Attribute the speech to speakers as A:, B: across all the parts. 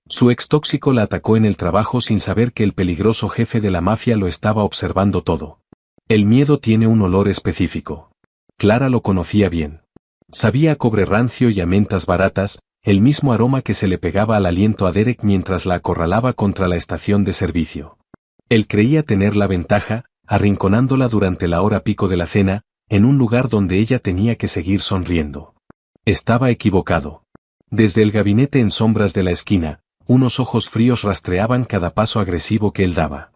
A: Su ex tóxico la atacó en el trabajo sin saber que el peligroso jefe de la mafia lo estaba observando todo. El miedo tiene un olor específico. Clara lo conocía bien. Sabía a cobre rancio y a mentas baratas, el mismo aroma que se le pegaba al aliento a Derek mientras la acorralaba contra la estación de servicio. Él creía tener la ventaja, arrinconándola durante la hora pico de la cena, en un lugar donde ella tenía que seguir sonriendo. Estaba equivocado. Desde el gabinete en sombras de la esquina, unos ojos fríos rastreaban cada paso agresivo que él daba.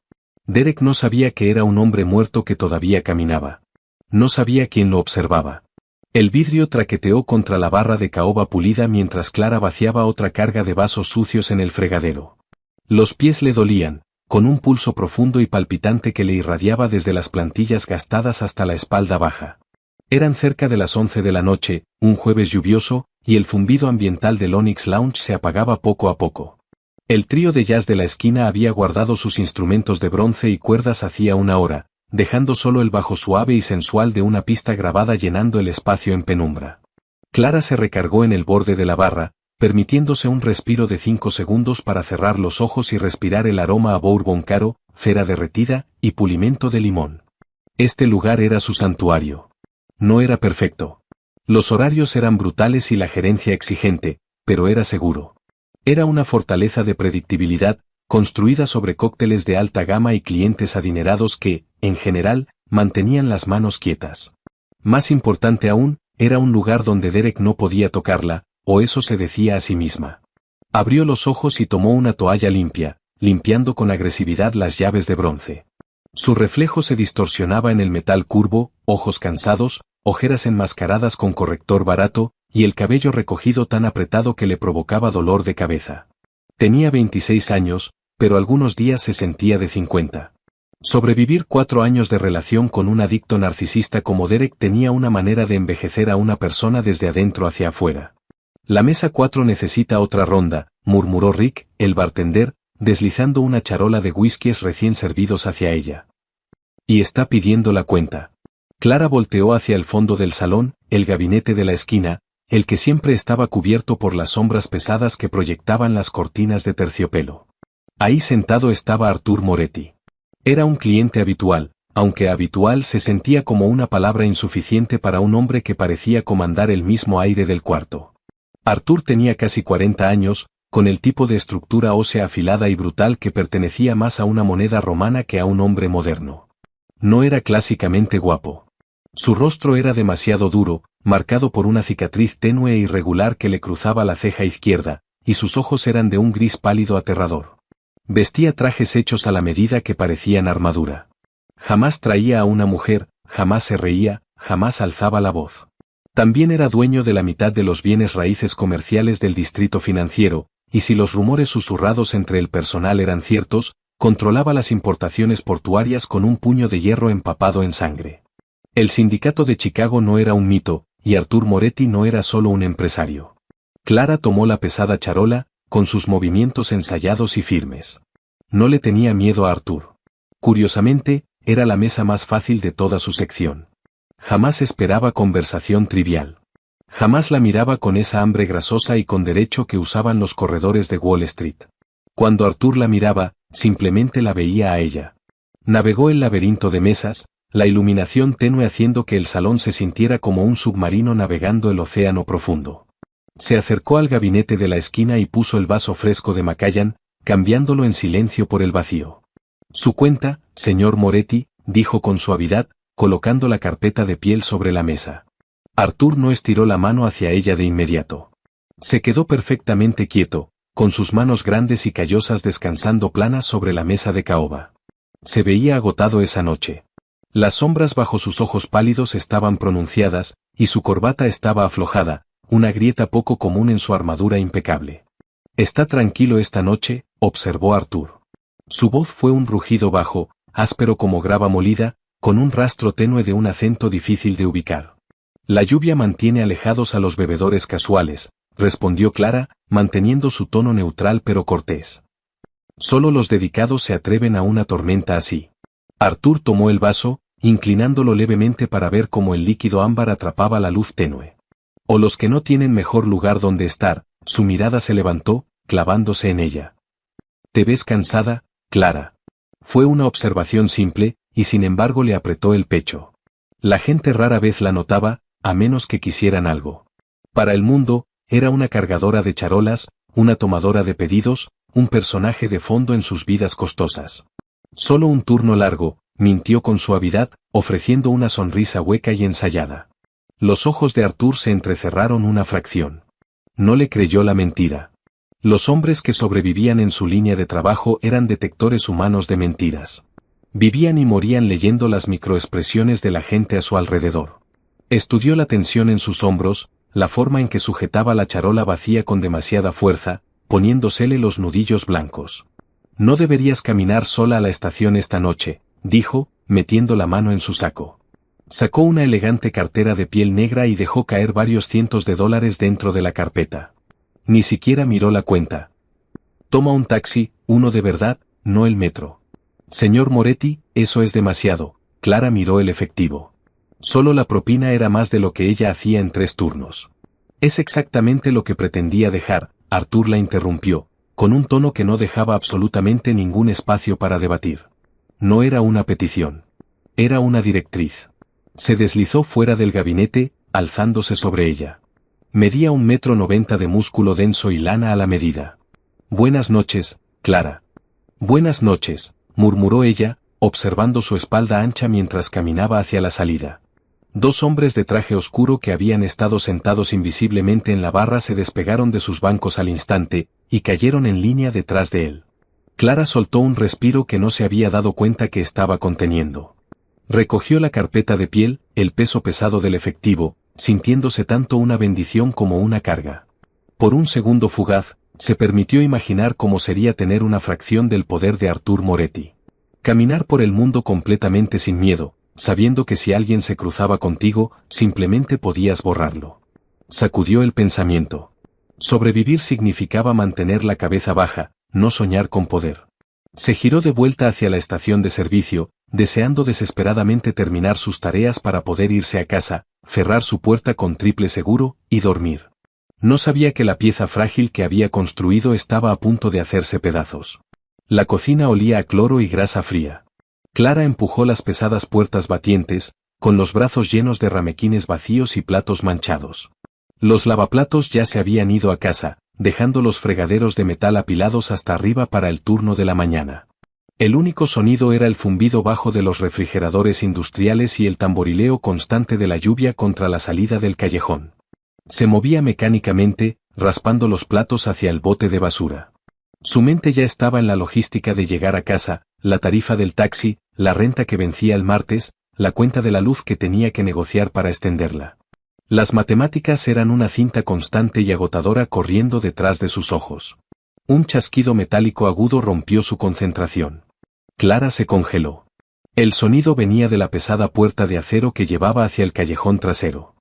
A: Derek no sabía que era un hombre muerto que todavía caminaba. No sabía quién lo observaba. El vidrio traqueteó contra la barra de caoba pulida mientras Clara vaciaba otra carga de vasos sucios en el fregadero. Los pies le dolían, con un pulso profundo y palpitante que le irradiaba desde las plantillas gastadas hasta la espalda baja. Eran cerca de las 11 de la noche, un jueves lluvioso, y el zumbido ambiental del Onyx Lounge se apagaba poco a poco. El trío de jazz de la esquina había guardado sus instrumentos de bronce y cuerdas hacía una hora, dejando solo el bajo suave y sensual de una pista grabada llenando el espacio en penumbra. Clara se recargó en el borde de la barra, permitiéndose un respiro de 5 segundos para cerrar los ojos y respirar el aroma a bourbon caro, cera derretida y pulimento de limón. Este lugar era su santuario. No era perfecto. Los horarios eran brutales y la gerencia exigente, pero era seguro. Era una fortaleza de predictibilidad, construida sobre cócteles de alta gama y clientes adinerados que, en general, mantenían las manos quietas. Más importante aún, era un lugar donde Derek no podía tocarla, o eso se decía a sí misma. Abrió los ojos y tomó una toalla limpia, limpiando con agresividad las llaves de bronce. Su reflejo se distorsionaba en el metal curvo, ojos cansados, ojeras enmascaradas con corrector barato, y el cabello recogido tan apretado que le provocaba dolor de cabeza. Tenía 26 años, pero algunos días se sentía de 50. Sobrevivir 4 años de relación con un adicto narcisista como Derek tenía una manera de envejecer a una persona desde adentro hacia afuera. La mesa 4 necesita otra ronda, murmuró Rick, el bartender, deslizando una charola de whiskies recién servidos hacia ella. Y está pidiendo la cuenta. Clara volteó hacia el fondo del salón, el gabinete de la esquina, el que siempre estaba cubierto por las sombras pesadas que proyectaban las cortinas de terciopelo. Ahí sentado estaba Artur Moretti. Era un cliente habitual, aunque habitual se sentía como una palabra insuficiente para un hombre que parecía comandar el mismo aire del cuarto. Artur tenía casi 40 años, con el tipo de estructura ósea afilada y brutal que pertenecía más a una moneda romana que a un hombre moderno. No era clásicamente guapo. Su rostro era demasiado duro, marcado por una cicatriz tenue e irregular que le cruzaba la ceja izquierda, y sus ojos eran de un gris pálido aterrador. Vestía trajes hechos a la medida que parecían armadura. Jamás traía a una mujer, jamás se reía, jamás alzaba la voz. También era dueño de la mitad de los bienes raíces comerciales del distrito financiero, y si los rumores susurrados entre el personal eran ciertos, controlaba las importaciones portuarias con un puño de hierro empapado en sangre. El sindicato de Chicago no era un mito, y Artur Moretti no era solo un empresario. Clara tomó la pesada charola, con sus movimientos ensayados y firmes. No le tenía miedo a Artur. Curiosamente, era la mesa más fácil de toda su sección. Jamás esperaba conversación trivial. Jamás la miraba con esa hambre grasosa y con derecho que usaban los corredores de Wall Street. Cuando Artur la miraba, simplemente la veía a ella. Navegó el laberinto de mesas, la iluminación tenue haciendo que el salón se sintiera como un submarino navegando el océano profundo. Se acercó al gabinete de la esquina y puso el vaso fresco de Macallan, cambiándolo en silencio por el vacío. Su cuenta, señor Moretti, dijo con suavidad, colocando la carpeta de piel sobre la mesa. Artur no estiró la mano hacia ella de inmediato. Se quedó perfectamente quieto, con sus manos grandes y callosas descansando planas sobre la mesa de caoba. Se veía agotado esa noche. Las sombras bajo sus ojos pálidos estaban pronunciadas, y su corbata estaba aflojada, una grieta poco común en su armadura impecable. «Está tranquilo esta noche», observó Artur. Su voz fue un rugido bajo, áspero como grava molida, con un rastro tenue de un acento difícil de ubicar. «La lluvia mantiene alejados a los bebedores casuales», respondió Clara, manteniendo su tono neutral pero cortés. «Solo los dedicados se atreven a una tormenta así». Artur tomó el vaso, inclinándolo levemente para ver cómo el líquido ámbar atrapaba la luz tenue. «O los que no tienen mejor lugar donde estar», su mirada se levantó, clavándose en ella. «¿Te ves cansada, Clara?» Fue una observación simple, y sin embargo le apretó el pecho. La gente rara vez la notaba, a menos que quisieran algo. Para el mundo, era una cargadora de charolas, una tomadora de pedidos, un personaje de fondo en sus vidas costosas. Solo un turno largo, mintió con suavidad, ofreciendo una sonrisa hueca y ensayada. Los ojos de Arthur se entrecerraron una fracción. No le creyó la mentira. Los hombres que sobrevivían en su línea de trabajo eran detectores humanos de mentiras. Vivían y morían leyendo las microexpresiones de la gente a su alrededor. Estudió la tensión en sus hombros, la forma en que sujetaba la charola vacía con demasiada fuerza, poniéndosele los nudillos blancos. «No deberías caminar sola a la estación esta noche», dijo, metiendo la mano en su saco. Sacó una elegante cartera de piel negra y dejó caer varios cientos de dólares dentro de la carpeta. Ni siquiera miró la cuenta. «Toma un taxi, uno de verdad, no el metro». «Señor Moretti, eso es demasiado», Clara miró el efectivo. Solo la propina era más de lo que ella hacía en 3 turnos. «Es exactamente lo que pretendía dejar», Arthur la interrumpió, con un tono que no dejaba absolutamente ningún espacio para debatir. No era una petición. Era una directriz. Se deslizó fuera del gabinete, alzándose sobre ella. Medía 1,90 m de músculo denso y lana a la medida. «Buenas noches, Clara». «Buenas noches», murmuró ella, observando su espalda ancha mientras caminaba hacia la salida. 2 hombres de traje oscuro que habían estado sentados invisiblemente en la barra se despegaron de sus bancos al instante, y cayeron en línea detrás de él. Clara soltó un respiro que no se había dado cuenta que estaba conteniendo. Recogió la carpeta de piel, el peso pesado del efectivo, sintiéndose tanto una bendición como una carga. Por un segundo fugaz, se permitió imaginar cómo sería tener una fracción del poder de Arthur Moretti. Caminar por el mundo completamente sin miedo, sabiendo que si alguien se cruzaba contigo, simplemente podías borrarlo. Sacudió el pensamiento. Sobrevivir significaba mantener la cabeza baja, no soñar con poder. Se giró de vuelta hacia la estación de servicio, deseando desesperadamente terminar sus tareas para poder irse a casa, cerrar su puerta con triple seguro, y dormir. No sabía que la pieza frágil que había construido estaba a punto de hacerse pedazos. La cocina olía a cloro y grasa fría. Clara empujó las pesadas puertas batientes, con los brazos llenos de ramequines vacíos y platos manchados. Los lavaplatos ya se habían ido a casa, dejando los fregaderos de metal apilados hasta arriba para el turno de la mañana. El único sonido era el zumbido bajo de los refrigeradores industriales y el tamborileo constante de la lluvia contra la salida del callejón. Se movía mecánicamente, raspando los platos hacia el bote de basura. Su mente ya estaba en la logística de llegar a casa, la tarifa del taxi, la renta que vencía el martes, la cuenta de la luz que tenía que negociar para extenderla. Las matemáticas eran una cinta constante y agotadora corriendo detrás de sus ojos. Un chasquido metálico agudo rompió su concentración. Clara se congeló. El sonido venía de la pesada puerta de acero que llevaba hacia el callejón trasero.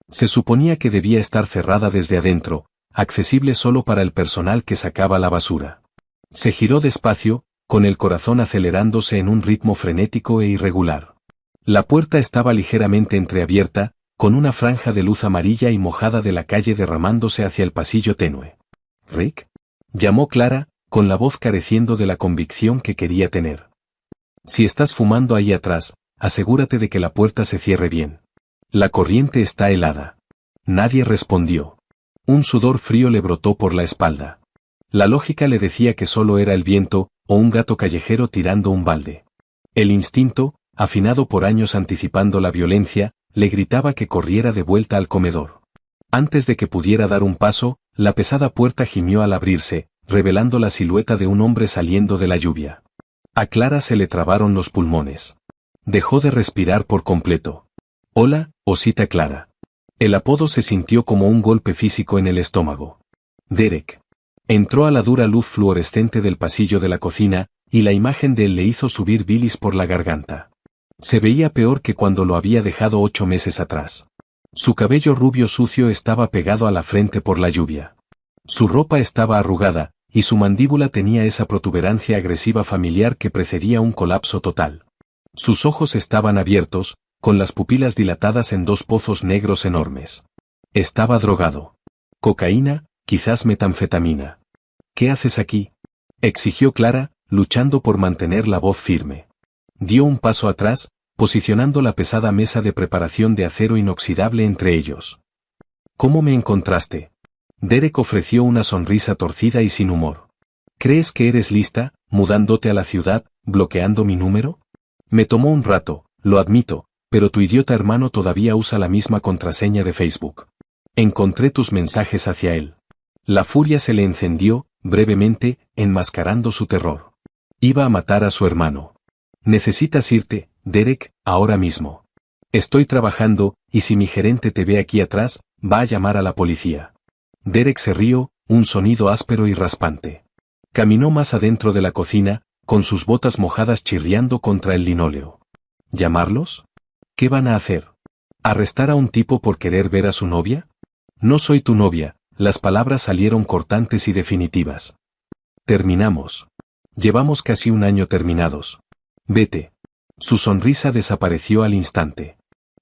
A: Se suponía que debía estar cerrada desde adentro, accesible solo para el personal que sacaba la basura. Se giró despacio, con el corazón acelerándose en un ritmo frenético e irregular. La puerta estaba ligeramente entreabierta, con una franja de luz amarilla y mojada de la calle derramándose hacia el pasillo tenue. «¿Rick?», llamó Clara, con la voz careciendo de la convicción que quería tener. «Si estás fumando ahí atrás, asegúrate de que la puerta se cierre bien. La corriente está helada». Nadie respondió. Un sudor frío le brotó por la espalda. La lógica le decía que solo era el viento, o un gato callejero tirando un balde. El instinto, afinado por años anticipando la violencia, le gritaba que corriera de vuelta al comedor. Antes de que pudiera dar un paso, la pesada puerta gimió al abrirse, revelando la silueta de un hombre saliendo de la lluvia. A Clara se le trabaron los pulmones. Dejó de respirar por completo. «Hola, osita Clara». El apodo se sintió como un golpe físico en el estómago. «Derek». Entró a la dura luz fluorescente del pasillo de la cocina, y la imagen de él le hizo subir bilis por la garganta. Se veía peor que cuando lo había dejado 8 meses atrás. Su cabello rubio sucio estaba pegado a la frente por la lluvia. Su ropa estaba arrugada, y su mandíbula tenía esa protuberancia agresiva familiar que precedía un colapso total. Sus ojos estaban abiertos, con las pupilas dilatadas en 2 pozos negros enormes. Estaba drogado. Cocaína, quizás metanfetamina. ¿Qué haces aquí?, exigió Clara, luchando por mantener la voz firme. Dio un paso atrás, posicionando la pesada mesa de preparación de acero inoxidable entre ellos. ¿Cómo me encontraste? Derek ofreció una sonrisa torcida y sin humor. ¿Crees que eres lista, mudándote a la ciudad, bloqueando mi número? Me tomó un rato, lo admito, pero tu idiota hermano todavía usa la misma contraseña de Facebook. Encontré tus mensajes hacia él. La furia se le encendió, brevemente, enmascarando su terror. Iba a matar a su hermano. Necesitas irte, Derek, ahora mismo. Estoy trabajando, y si mi gerente te ve aquí atrás, va a llamar a la policía. Derek se rió, un sonido áspero y raspante. Caminó más adentro de la cocina, con sus botas mojadas chirriando contra el linóleo. ¿Llamarlos? ¿Qué van a hacer? ¿Arrestar a un tipo por querer ver a su novia? No soy tu novia, las palabras salieron cortantes y definitivas. Terminamos. Llevamos casi un año terminados. Vete. Su sonrisa desapareció al instante.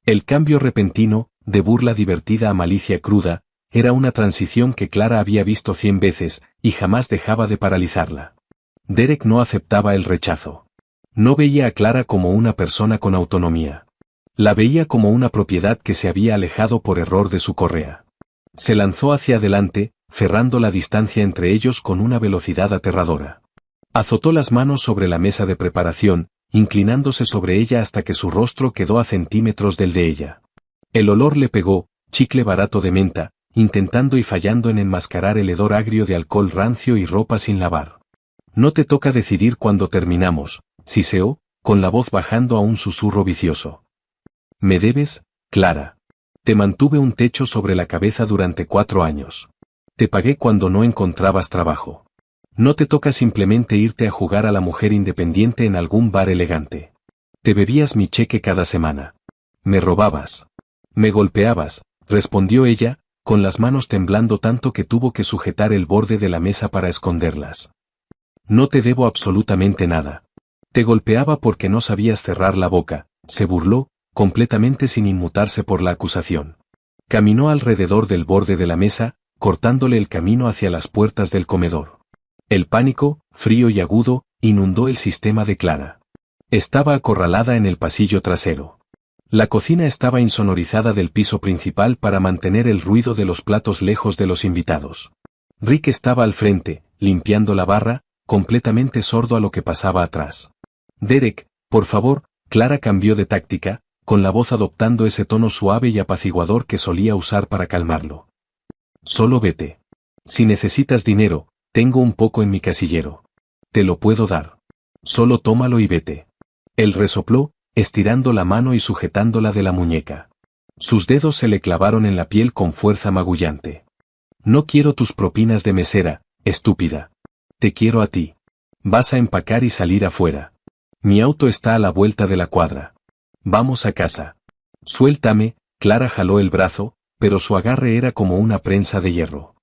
A: El cambio repentino, de burla divertida a malicia cruda, era una transición que Clara había visto 100 veces, y jamás dejaba de paralizarla. Derek no aceptaba el rechazo. No veía a Clara como una persona con autonomía. La veía como una propiedad que se había alejado por error de su correa. Se lanzó hacia adelante, cerrando la distancia entre ellos con una velocidad aterradora. Azotó las manos sobre la mesa de preparación, inclinándose sobre ella hasta que su rostro quedó a centímetros del de ella. El olor le pegó, chicle barato de menta, intentando y fallando en enmascarar el hedor agrio de alcohol rancio y ropa sin lavar. No te toca decidir cuándo terminamos, siseó, con la voz bajando a un susurro vicioso. Me debes, Clara. Te mantuve un techo sobre la cabeza durante 4 años. Te pagué cuando no encontrabas trabajo. No te toca simplemente irte a jugar a la mujer independiente en algún bar elegante. Te bebías mi cheque cada semana. Me robabas. Me golpeabas, respondió ella, con las manos temblando tanto que tuvo que sujetar el borde de la mesa para esconderlas. No te debo absolutamente nada. Te golpeaba porque no sabías cerrar la boca, se burló, completamente sin inmutarse por la acusación. Caminó alrededor del borde de la mesa, cortándole el camino hacia las puertas del comedor. El pánico, frío y agudo, inundó el sistema de Clara. Estaba acorralada en el pasillo trasero. La cocina estaba insonorizada del piso principal para mantener el ruido de los platos lejos de los invitados. Rick estaba al frente, limpiando la barra, completamente sordo a lo que pasaba atrás. Derek, por favor, Clara cambió de táctica, con la voz adoptando ese tono suave y apaciguador que solía usar para calmarlo. Solo vete. Si necesitas dinero, tengo un poco en mi casillero. Te lo puedo dar. Solo tómalo y vete. Él resopló, estirando la mano y sujetándola de la muñeca. Sus dedos se le clavaron en la piel con fuerza magullante. No quiero tus propinas de mesera, estúpida. Te quiero a ti. Vas a empacar y salir afuera. Mi auto está a la vuelta de la cuadra. Vamos a casa. Suéltame, Clara jaló el brazo, pero su agarre era como una prensa de hierro.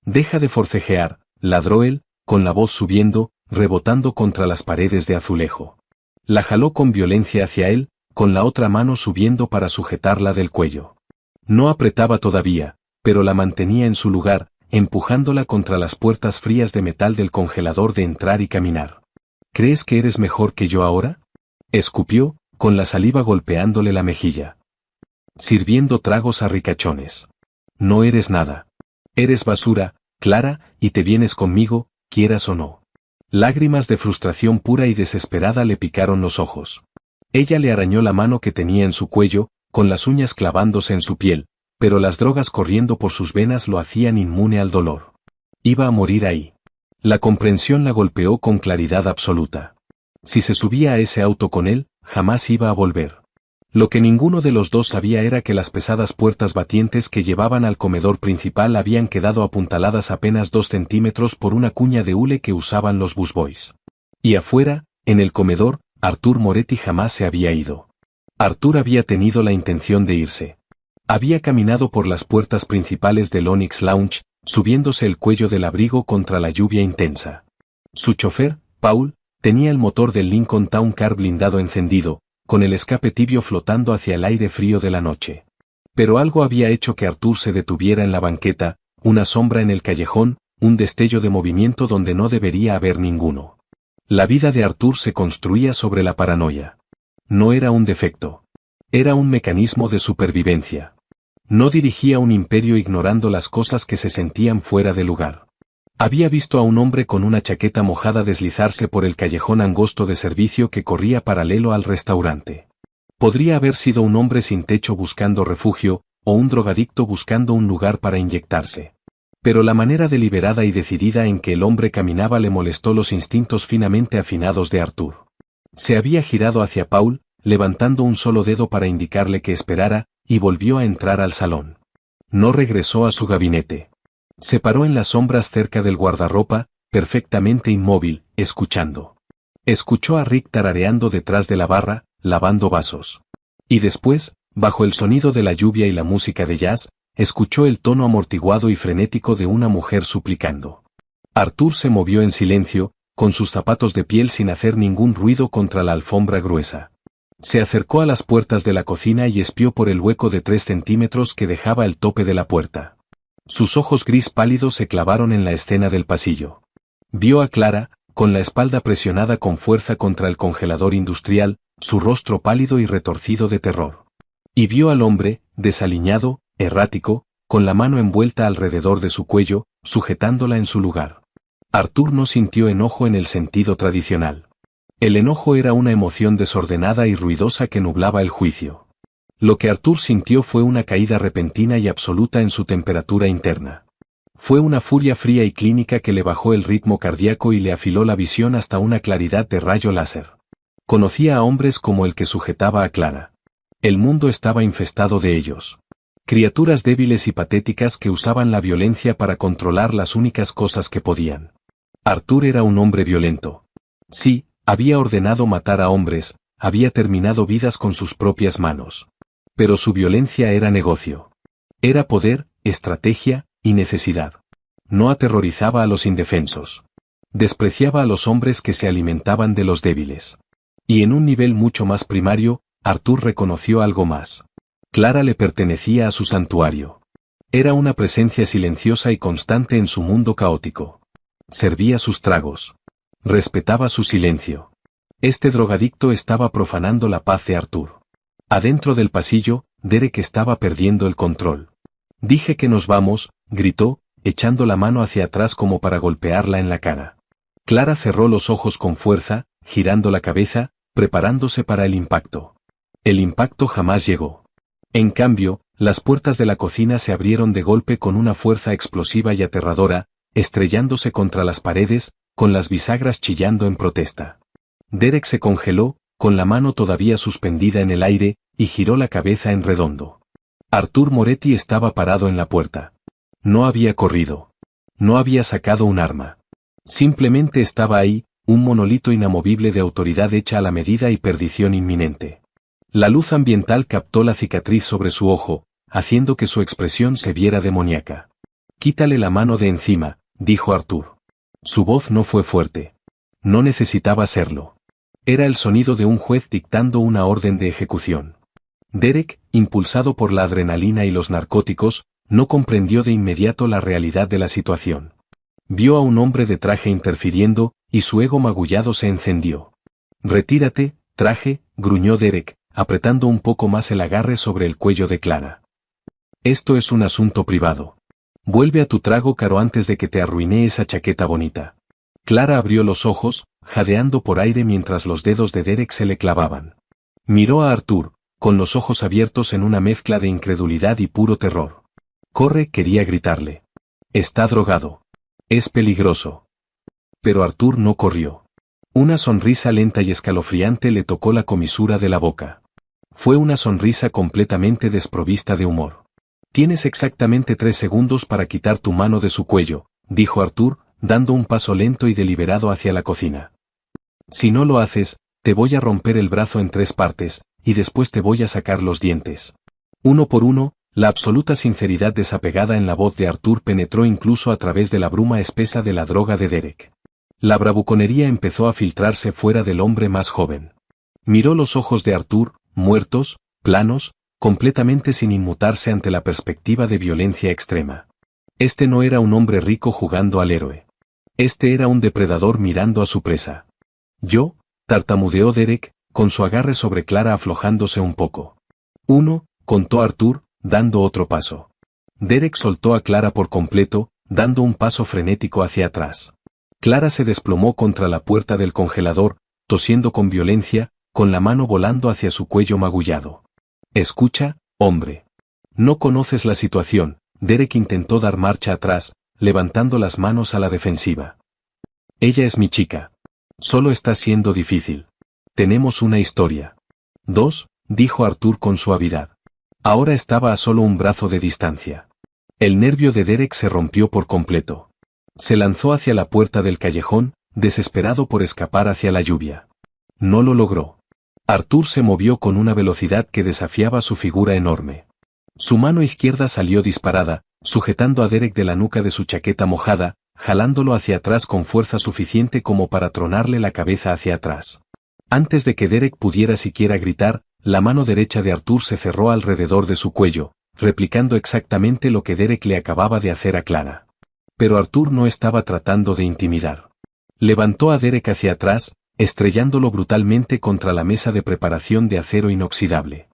A: Deja de forcejear, ladró él, con la voz subiendo, rebotando contra las paredes de azulejo. La jaló con violencia hacia él, con la otra mano subiendo para sujetarla del cuello. No apretaba todavía, pero la mantenía en su lugar, empujándola contra las puertas frías de metal del congelador de entrar y caminar. ¿Crees que eres mejor que yo ahora? Escupió, con la saliva golpeándole la mejilla. Sirviendo tragos a ricachones. No eres nada. Eres basura, Clara, y te vienes conmigo, quieras o no. Lágrimas de frustración pura y desesperada le picaron los ojos. Ella le arañó la mano que tenía en su cuello, con las uñas clavándose en su piel, pero las drogas corriendo por sus venas lo hacían inmune al dolor. Iba a morir ahí. La comprensión la golpeó con claridad absoluta. Si se subía a ese auto con él, jamás iba a volver. Lo que ninguno de los dos sabía era que las pesadas puertas batientes que llevaban al comedor principal habían quedado apuntaladas apenas 2 centímetros por una cuña de hule que usaban los busboys. Y afuera, en el comedor, Artur Moretti jamás se había ido. Artur había tenido la intención de irse. Había caminado por las puertas principales del Onyx Lounge, subiéndose el cuello del abrigo contra la lluvia intensa. Su chofer, Paul, tenía el motor del Lincoln Town Car blindado encendido, con el escape tibio flotando hacia el aire frío de la noche. Pero algo había hecho que Artur se detuviera en la banqueta, una sombra en el callejón, un destello de movimiento donde no debería haber ninguno. La vida de Arthur se construía sobre la paranoia. No era un defecto. Era un mecanismo de supervivencia. No dirigía un imperio ignorando las cosas que se sentían fuera de lugar. Había visto a un hombre con una chaqueta mojada deslizarse por el callejón angosto de servicio que corría paralelo al restaurante. Podría haber sido un hombre sin techo buscando refugio, o un drogadicto buscando un lugar para inyectarse. Pero la manera deliberada y decidida en que el hombre caminaba le molestó los instintos finamente afinados de Arthur. Se había girado hacia Paul, levantando un solo dedo para indicarle que esperara, y volvió a entrar al salón. No regresó a su gabinete. Se paró en las sombras cerca del guardarropa, perfectamente inmóvil, escuchando. Escuchó a Rick tarareando detrás de la barra, lavando vasos. Y después, bajo el sonido de la lluvia y la música de jazz, escuchó el tono amortiguado y frenético de una mujer suplicando. Arthur se movió en silencio, con sus zapatos de piel sin hacer ningún ruido contra la alfombra gruesa. Se acercó a las puertas de la cocina y espió por el hueco de 3 centímetros que dejaba el tope de la puerta. Sus ojos gris pálidos se clavaron en la escena del pasillo. Vio a Clara, con la espalda presionada con fuerza contra el congelador industrial, su rostro pálido y retorcido de terror. Y vio al hombre, desaliñado, errático, con la mano envuelta alrededor de su cuello, sujetándola en su lugar. Arthur no sintió enojo en el sentido tradicional. El enojo era una emoción desordenada y ruidosa que nublaba el juicio. Lo que Arthur sintió fue una caída repentina y absoluta en su temperatura interna. Fue una furia fría y clínica que le bajó el ritmo cardíaco y le afiló la visión hasta una claridad de rayo láser. Conocía a hombres como el que sujetaba a Clara. El mundo estaba infestado de ellos. Criaturas débiles y patéticas que usaban la violencia para controlar las únicas cosas que podían. Arthur era un hombre violento. Sí, había ordenado matar a hombres, había terminado vidas con sus propias manos. Pero su violencia era negocio. Era poder, estrategia y necesidad. No aterrorizaba a los indefensos. Despreciaba a los hombres que se alimentaban de los débiles. Y en un nivel mucho más primario, Arthur reconoció algo más. Clara le pertenecía a su santuario. Era una presencia silenciosa y constante en su mundo caótico. Servía sus tragos. Respetaba su silencio. Este drogadicto estaba profanando la paz de Arthur. Adentro del pasillo, Derek estaba perdiendo el control. Dije que nos vamos, gritó, echando la mano hacia atrás como para golpearla en la cara. Clara cerró los ojos con fuerza, girando la cabeza, preparándose para el impacto. El impacto jamás llegó. En cambio, las puertas de la cocina se abrieron de golpe con una fuerza explosiva y aterradora, estrellándose contra las paredes, con las bisagras chillando en protesta. Derek se congeló, con la mano todavía suspendida en el aire, y giró la cabeza en redondo. Arthur Moretti estaba parado en la puerta. No había corrido. No había sacado un arma. Simplemente estaba ahí, un monolito inamovible de autoridad hecha a la medida y perdición inminente. La luz ambiental captó la cicatriz sobre su ojo, haciendo que su expresión se viera demoníaca. «Quítale la mano de encima», dijo Arthur. Su voz no fue fuerte. No necesitaba serlo. Era el sonido de un juez dictando una orden de ejecución. Derek, impulsado por la adrenalina y los narcóticos, no comprendió de inmediato la realidad de la situación. Vio a un hombre de traje interfiriendo, y su ego magullado se encendió. «Retírate, traje», gruñó Derek, apretando un poco más el agarre sobre el cuello de Clara. «Esto es un asunto privado. Vuelve a tu trago caro antes de que te arruine esa chaqueta bonita». Clara abrió los ojos, jadeando por aire mientras los dedos de Derek se le clavaban. Miró a Arthur, con los ojos abiertos en una mezcla de incredulidad y puro terror. «Corre», quería gritarle. «Está drogado. Es peligroso». Pero Arthur no corrió. Una sonrisa lenta y escalofriante le tocó la comisura de la boca. Fue una sonrisa completamente desprovista de humor. «Tienes exactamente 3 segundos para quitar tu mano de su cuello», dijo Arthur, dando un paso lento y deliberado hacia la cocina. «Si no lo haces, te voy a romper el brazo en 3 partes, y después te voy a sacar los dientes». Uno por uno, la absoluta sinceridad desapegada en la voz de Arthur penetró incluso a través de la bruma espesa de la droga de Derek. La bravuconería empezó a filtrarse fuera del hombre más joven. Miró los ojos de Arthur, muertos, planos, completamente sin inmutarse ante la perspectiva de violencia extrema. Este no era un hombre rico jugando al héroe. Este era un depredador mirando a su presa. Yo, tartamudeó Derek, con su agarre sobre Clara aflojándose un poco. Uno, contó Arthur, dando otro paso. Derek soltó a Clara por completo, dando un paso frenético hacia atrás. Clara se desplomó contra la puerta del congelador, tosiendo con violencia, con la mano volando hacia su cuello magullado. Escucha, hombre. No conoces la situación. Derek intentó dar marcha atrás, levantando las manos a la defensiva. Ella es mi chica. Solo está siendo difícil. Tenemos una historia. 2, dijo Arthur con suavidad. Ahora estaba a solo un brazo de distancia. El nervio de Derek se rompió por completo. Se lanzó hacia la puerta del callejón, desesperado por escapar hacia la lluvia. No lo logró. Arthur se movió con una velocidad que desafiaba su figura enorme. Su mano izquierda salió disparada, sujetando a Derek de la nuca de su chaqueta mojada, jalándolo hacia atrás con fuerza suficiente como para tronarle la cabeza hacia atrás. Antes de que Derek pudiera siquiera gritar, la mano derecha de Arthur se cerró alrededor de su cuello, replicando exactamente lo que Derek le acababa de hacer a Clara. Pero Arthur no estaba tratando de intimidar. Levantó a Derek hacia atrás, estrellándolo brutalmente contra la mesa de preparación de acero inoxidable.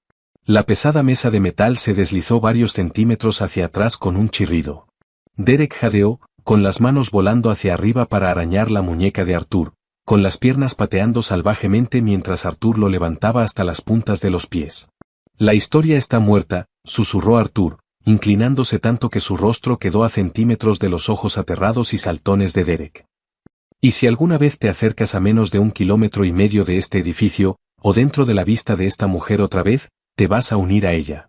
A: La pesada mesa de metal se deslizó varios centímetros hacia atrás con un chirrido. Derek jadeó, con las manos volando hacia arriba para arañar la muñeca de Arthur, con las piernas pateando salvajemente mientras Arthur lo levantaba hasta las puntas de los pies. La historia está muerta, susurró Arthur, inclinándose tanto que su rostro quedó a centímetros de los ojos aterrados y saltones de Derek. Y si alguna vez te acercas a menos de 1,5 kilómetros de este edificio, o dentro de la vista de esta mujer otra vez, te vas a unir a ella.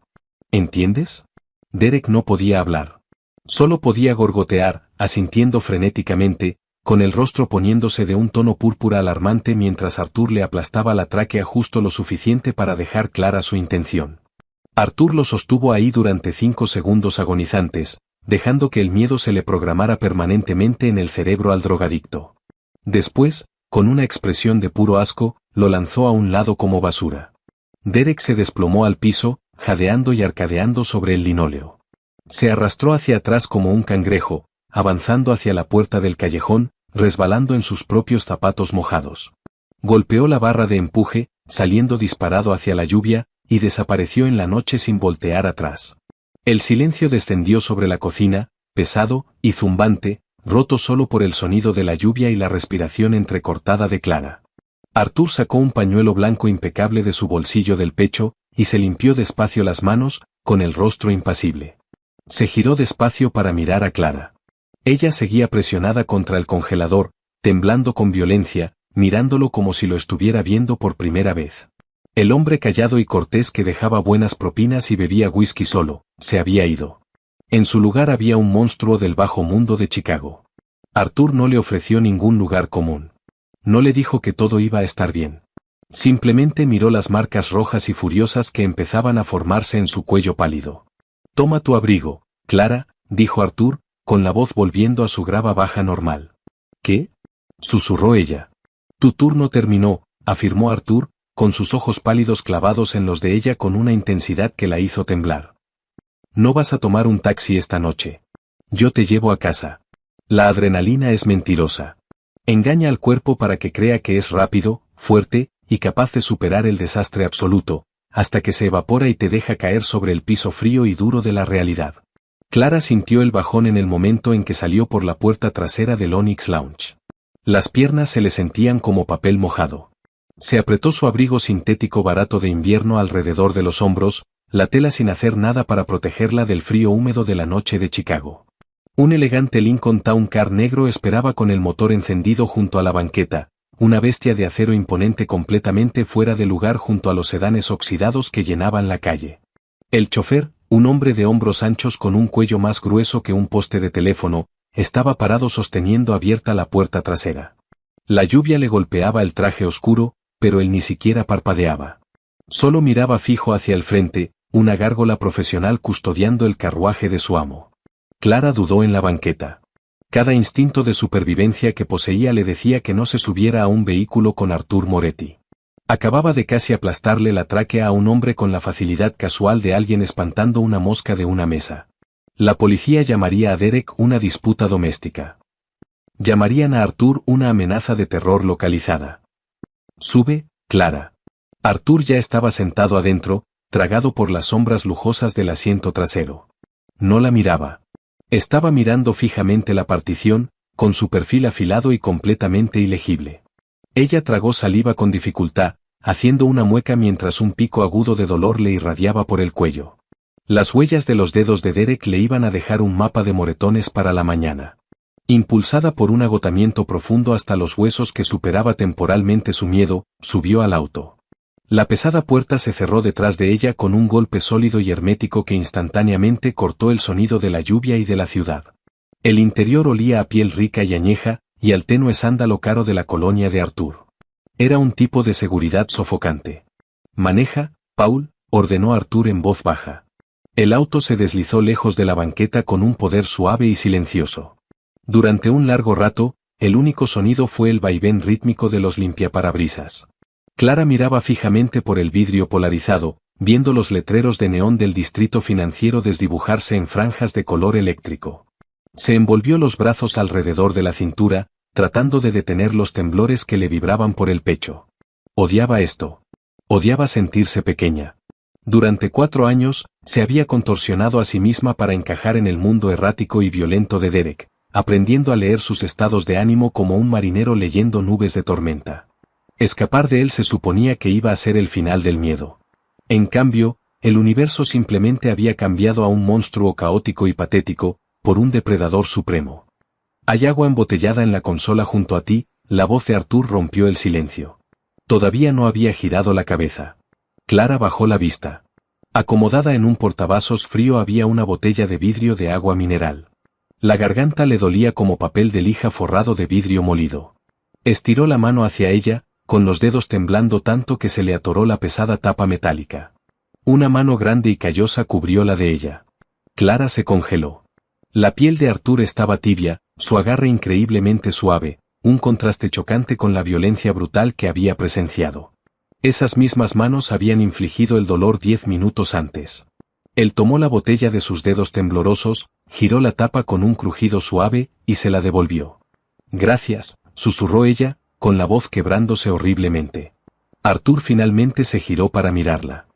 A: ¿Entiendes? Derek no podía hablar. Solo podía gorgotear, asintiendo frenéticamente, con el rostro poniéndose de un tono púrpura alarmante mientras Arthur le aplastaba la tráquea justo lo suficiente para dejar clara su intención. Arthur lo sostuvo ahí durante 5 segundos agonizantes, dejando que el miedo se le programara permanentemente en el cerebro al drogadicto. Después, con una expresión de puro asco, lo lanzó a un lado como basura. Derek se desplomó al piso, jadeando y arcadeando sobre el linóleo. Se arrastró hacia atrás como un cangrejo, avanzando hacia la puerta del callejón, resbalando en sus propios zapatos mojados. Golpeó la barra de empuje, saliendo disparado hacia la lluvia, y desapareció en la noche sin voltear atrás. El silencio descendió sobre la cocina, pesado y zumbante, roto solo por el sonido de la lluvia y la respiración entrecortada de Clara. Arthur sacó un pañuelo blanco impecable de su bolsillo del pecho, y se limpió despacio las manos, con el rostro impasible. Se giró despacio para mirar a Clara. Ella seguía presionada contra el congelador, temblando con violencia, mirándolo como si lo estuviera viendo por primera vez. El hombre callado y cortés que dejaba buenas propinas y bebía whisky solo, se había ido. En su lugar había un monstruo del bajo mundo de Chicago. Arthur no le ofreció ningún lugar común. No le dijo que todo iba a estar bien. Simplemente miró las marcas rojas y furiosas que empezaban a formarse en su cuello pálido. «Toma tu abrigo, Clara», dijo Arthur, con la voz volviendo a su grava baja normal. «¿Qué?», susurró ella. «Tu turno terminó», afirmó Arthur, con sus ojos pálidos clavados en los de ella con una intensidad que la hizo temblar. «No vas a tomar un taxi esta noche. Yo te llevo a casa. La adrenalina es mentirosa. Engaña al cuerpo para que crea que es rápido, fuerte, y capaz de superar el desastre absoluto, hasta que se evapora y te deja caer sobre el piso frío y duro de la realidad». Clara sintió el bajón en el momento en que salió por la puerta trasera del Onyx Lounge. Las piernas se le sentían como papel mojado. Se apretó su abrigo sintético barato de invierno alrededor de los hombros, la tela sin hacer nada para protegerla del frío húmedo de la noche de Chicago. Un elegante Lincoln Town Car negro esperaba con el motor encendido junto a la banqueta, una bestia de acero imponente completamente fuera de lugar junto a los sedanes oxidados que llenaban la calle. El chofer, un hombre de hombros anchos con un cuello más grueso que un poste de teléfono, estaba parado sosteniendo abierta la puerta trasera. La lluvia le golpeaba el traje oscuro, pero él ni siquiera parpadeaba. Solo miraba fijo hacia el frente, una gárgola profesional custodiando el carruaje de su amo. Clara dudó en la banqueta. Cada instinto de supervivencia que poseía le decía que no se subiera a un vehículo con Arthur Moretti. Acababa de casi aplastarle la tráquea a un hombre con la facilidad casual de alguien espantando una mosca de una mesa. La policía llamaría a Derek una disputa doméstica. Llamarían a Arthur una amenaza de terror localizada. Sube, Clara. Arthur ya estaba sentado adentro, tragado por las sombras lujosas del asiento trasero. No la miraba. Estaba mirando fijamente la partición, con su perfil afilado y completamente ilegible. Ella tragó saliva con dificultad, haciendo una mueca mientras un pico agudo de dolor le irradiaba por el cuello. Las huellas de los dedos de Derek le iban a dejar un mapa de moretones para la mañana. Impulsada por un agotamiento profundo hasta los huesos que superaba temporalmente su miedo, subió al auto. La pesada puerta se cerró detrás de ella con un golpe sólido y hermético que instantáneamente cortó el sonido de la lluvia y de la ciudad. El interior olía a piel rica y añeja, y al tenue sándalo caro de la colonia de Arthur. Era un tipo de seguridad sofocante. «Maneja, Paul», ordenó Arthur en voz baja. El auto se deslizó lejos de la banqueta con un poder suave y silencioso. Durante un largo rato, el único sonido fue el vaivén rítmico de los limpiaparabrisas. Clara miraba fijamente por el vidrio polarizado, viendo los letreros de neón del distrito financiero desdibujarse en franjas de color eléctrico. Se envolvió los brazos alrededor de la cintura, tratando de detener los temblores que le vibraban por el pecho. Odiaba esto. Odiaba sentirse pequeña. Durante 4 años, se había contorsionado a sí misma para encajar en el mundo errático y violento de Derek, aprendiendo a leer sus estados de ánimo como un marinero leyendo nubes de tormenta. Escapar de él se suponía que iba a ser el final del miedo. En cambio, el universo simplemente había cambiado a un monstruo caótico y patético, por un depredador supremo. «Hay agua embotellada en la consola junto a ti», la voz de Arthur rompió el silencio. Todavía no había girado la cabeza. Clara bajó la vista. Acomodada en un portavasos frío había una botella de vidrio de agua mineral. La garganta le dolía como papel de lija forrado de vidrio molido. Estiró la mano hacia ella, con los dedos temblando tanto que se le atoró la pesada tapa metálica. Una mano grande y callosa cubrió la de ella. Clara se congeló. La piel de Arthur estaba tibia, su agarre increíblemente suave, un contraste chocante con la violencia brutal que había presenciado. Esas mismas manos habían infligido el dolor 10 minutos antes. Él tomó la botella de sus dedos temblorosos, giró la tapa con un crujido suave, y se la devolvió. «Gracias», susurró ella, con la voz quebrándose horriblemente. Arthur finalmente se giró para mirarla.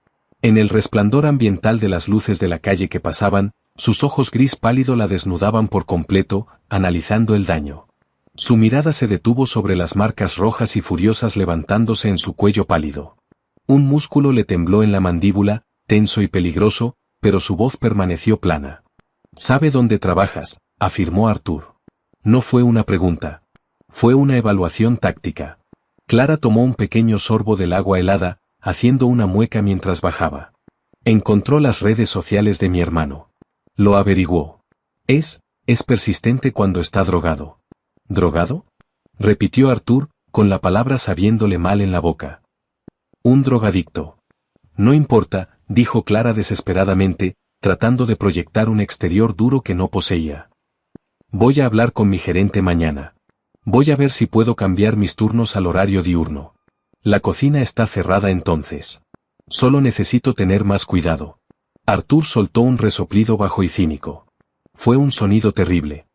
A: En el resplandor ambiental de las luces de la calle que pasaban, sus ojos gris pálido la desnudaban por completo, analizando el daño. Su mirada se detuvo sobre las marcas rojas y furiosas levantándose en su cuello pálido. Un músculo le tembló en la mandíbula, tenso y peligroso, pero su voz permaneció plana. «¿Sabe dónde trabajas?», afirmó Arthur. No fue una pregunta. Fue una evaluación táctica. Clara tomó un pequeño sorbo del agua helada, haciendo una mueca mientras bajaba. Encontró las redes sociales de mi hermano. Lo averiguó. Es persistente cuando está drogado». «¿Drogado?», repitió Arthur, con la palabra sabiéndole mal en la boca. «Un drogadicto». «No importa», dijo Clara desesperadamente, tratando de proyectar un exterior duro que no poseía. «Voy a hablar con mi gerente mañana. Voy a ver si puedo cambiar mis turnos al horario diurno. La cocina está cerrada entonces. Solo necesito tener más cuidado». Arthur soltó un resoplido bajo y cínico. Fue un sonido terrible.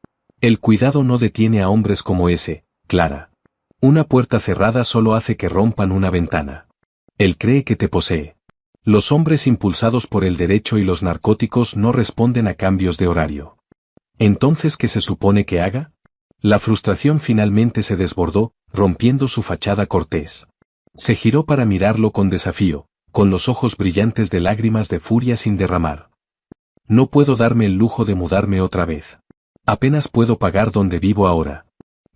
A: El cuidado no detiene a hombres como ese, Clara. Una puerta cerrada solo hace que rompan una ventana. Él cree que te posee. Los hombres impulsados por el derecho y los narcóticos no responden a cambios de horario. ¿Entonces qué se supone que haga? La frustración finalmente se desbordó, rompiendo su fachada cortés. Se giró para mirarlo con desafío, con los ojos brillantes de lágrimas de furia sin derramar. «No puedo darme el lujo de mudarme otra vez. Apenas puedo pagar donde vivo ahora.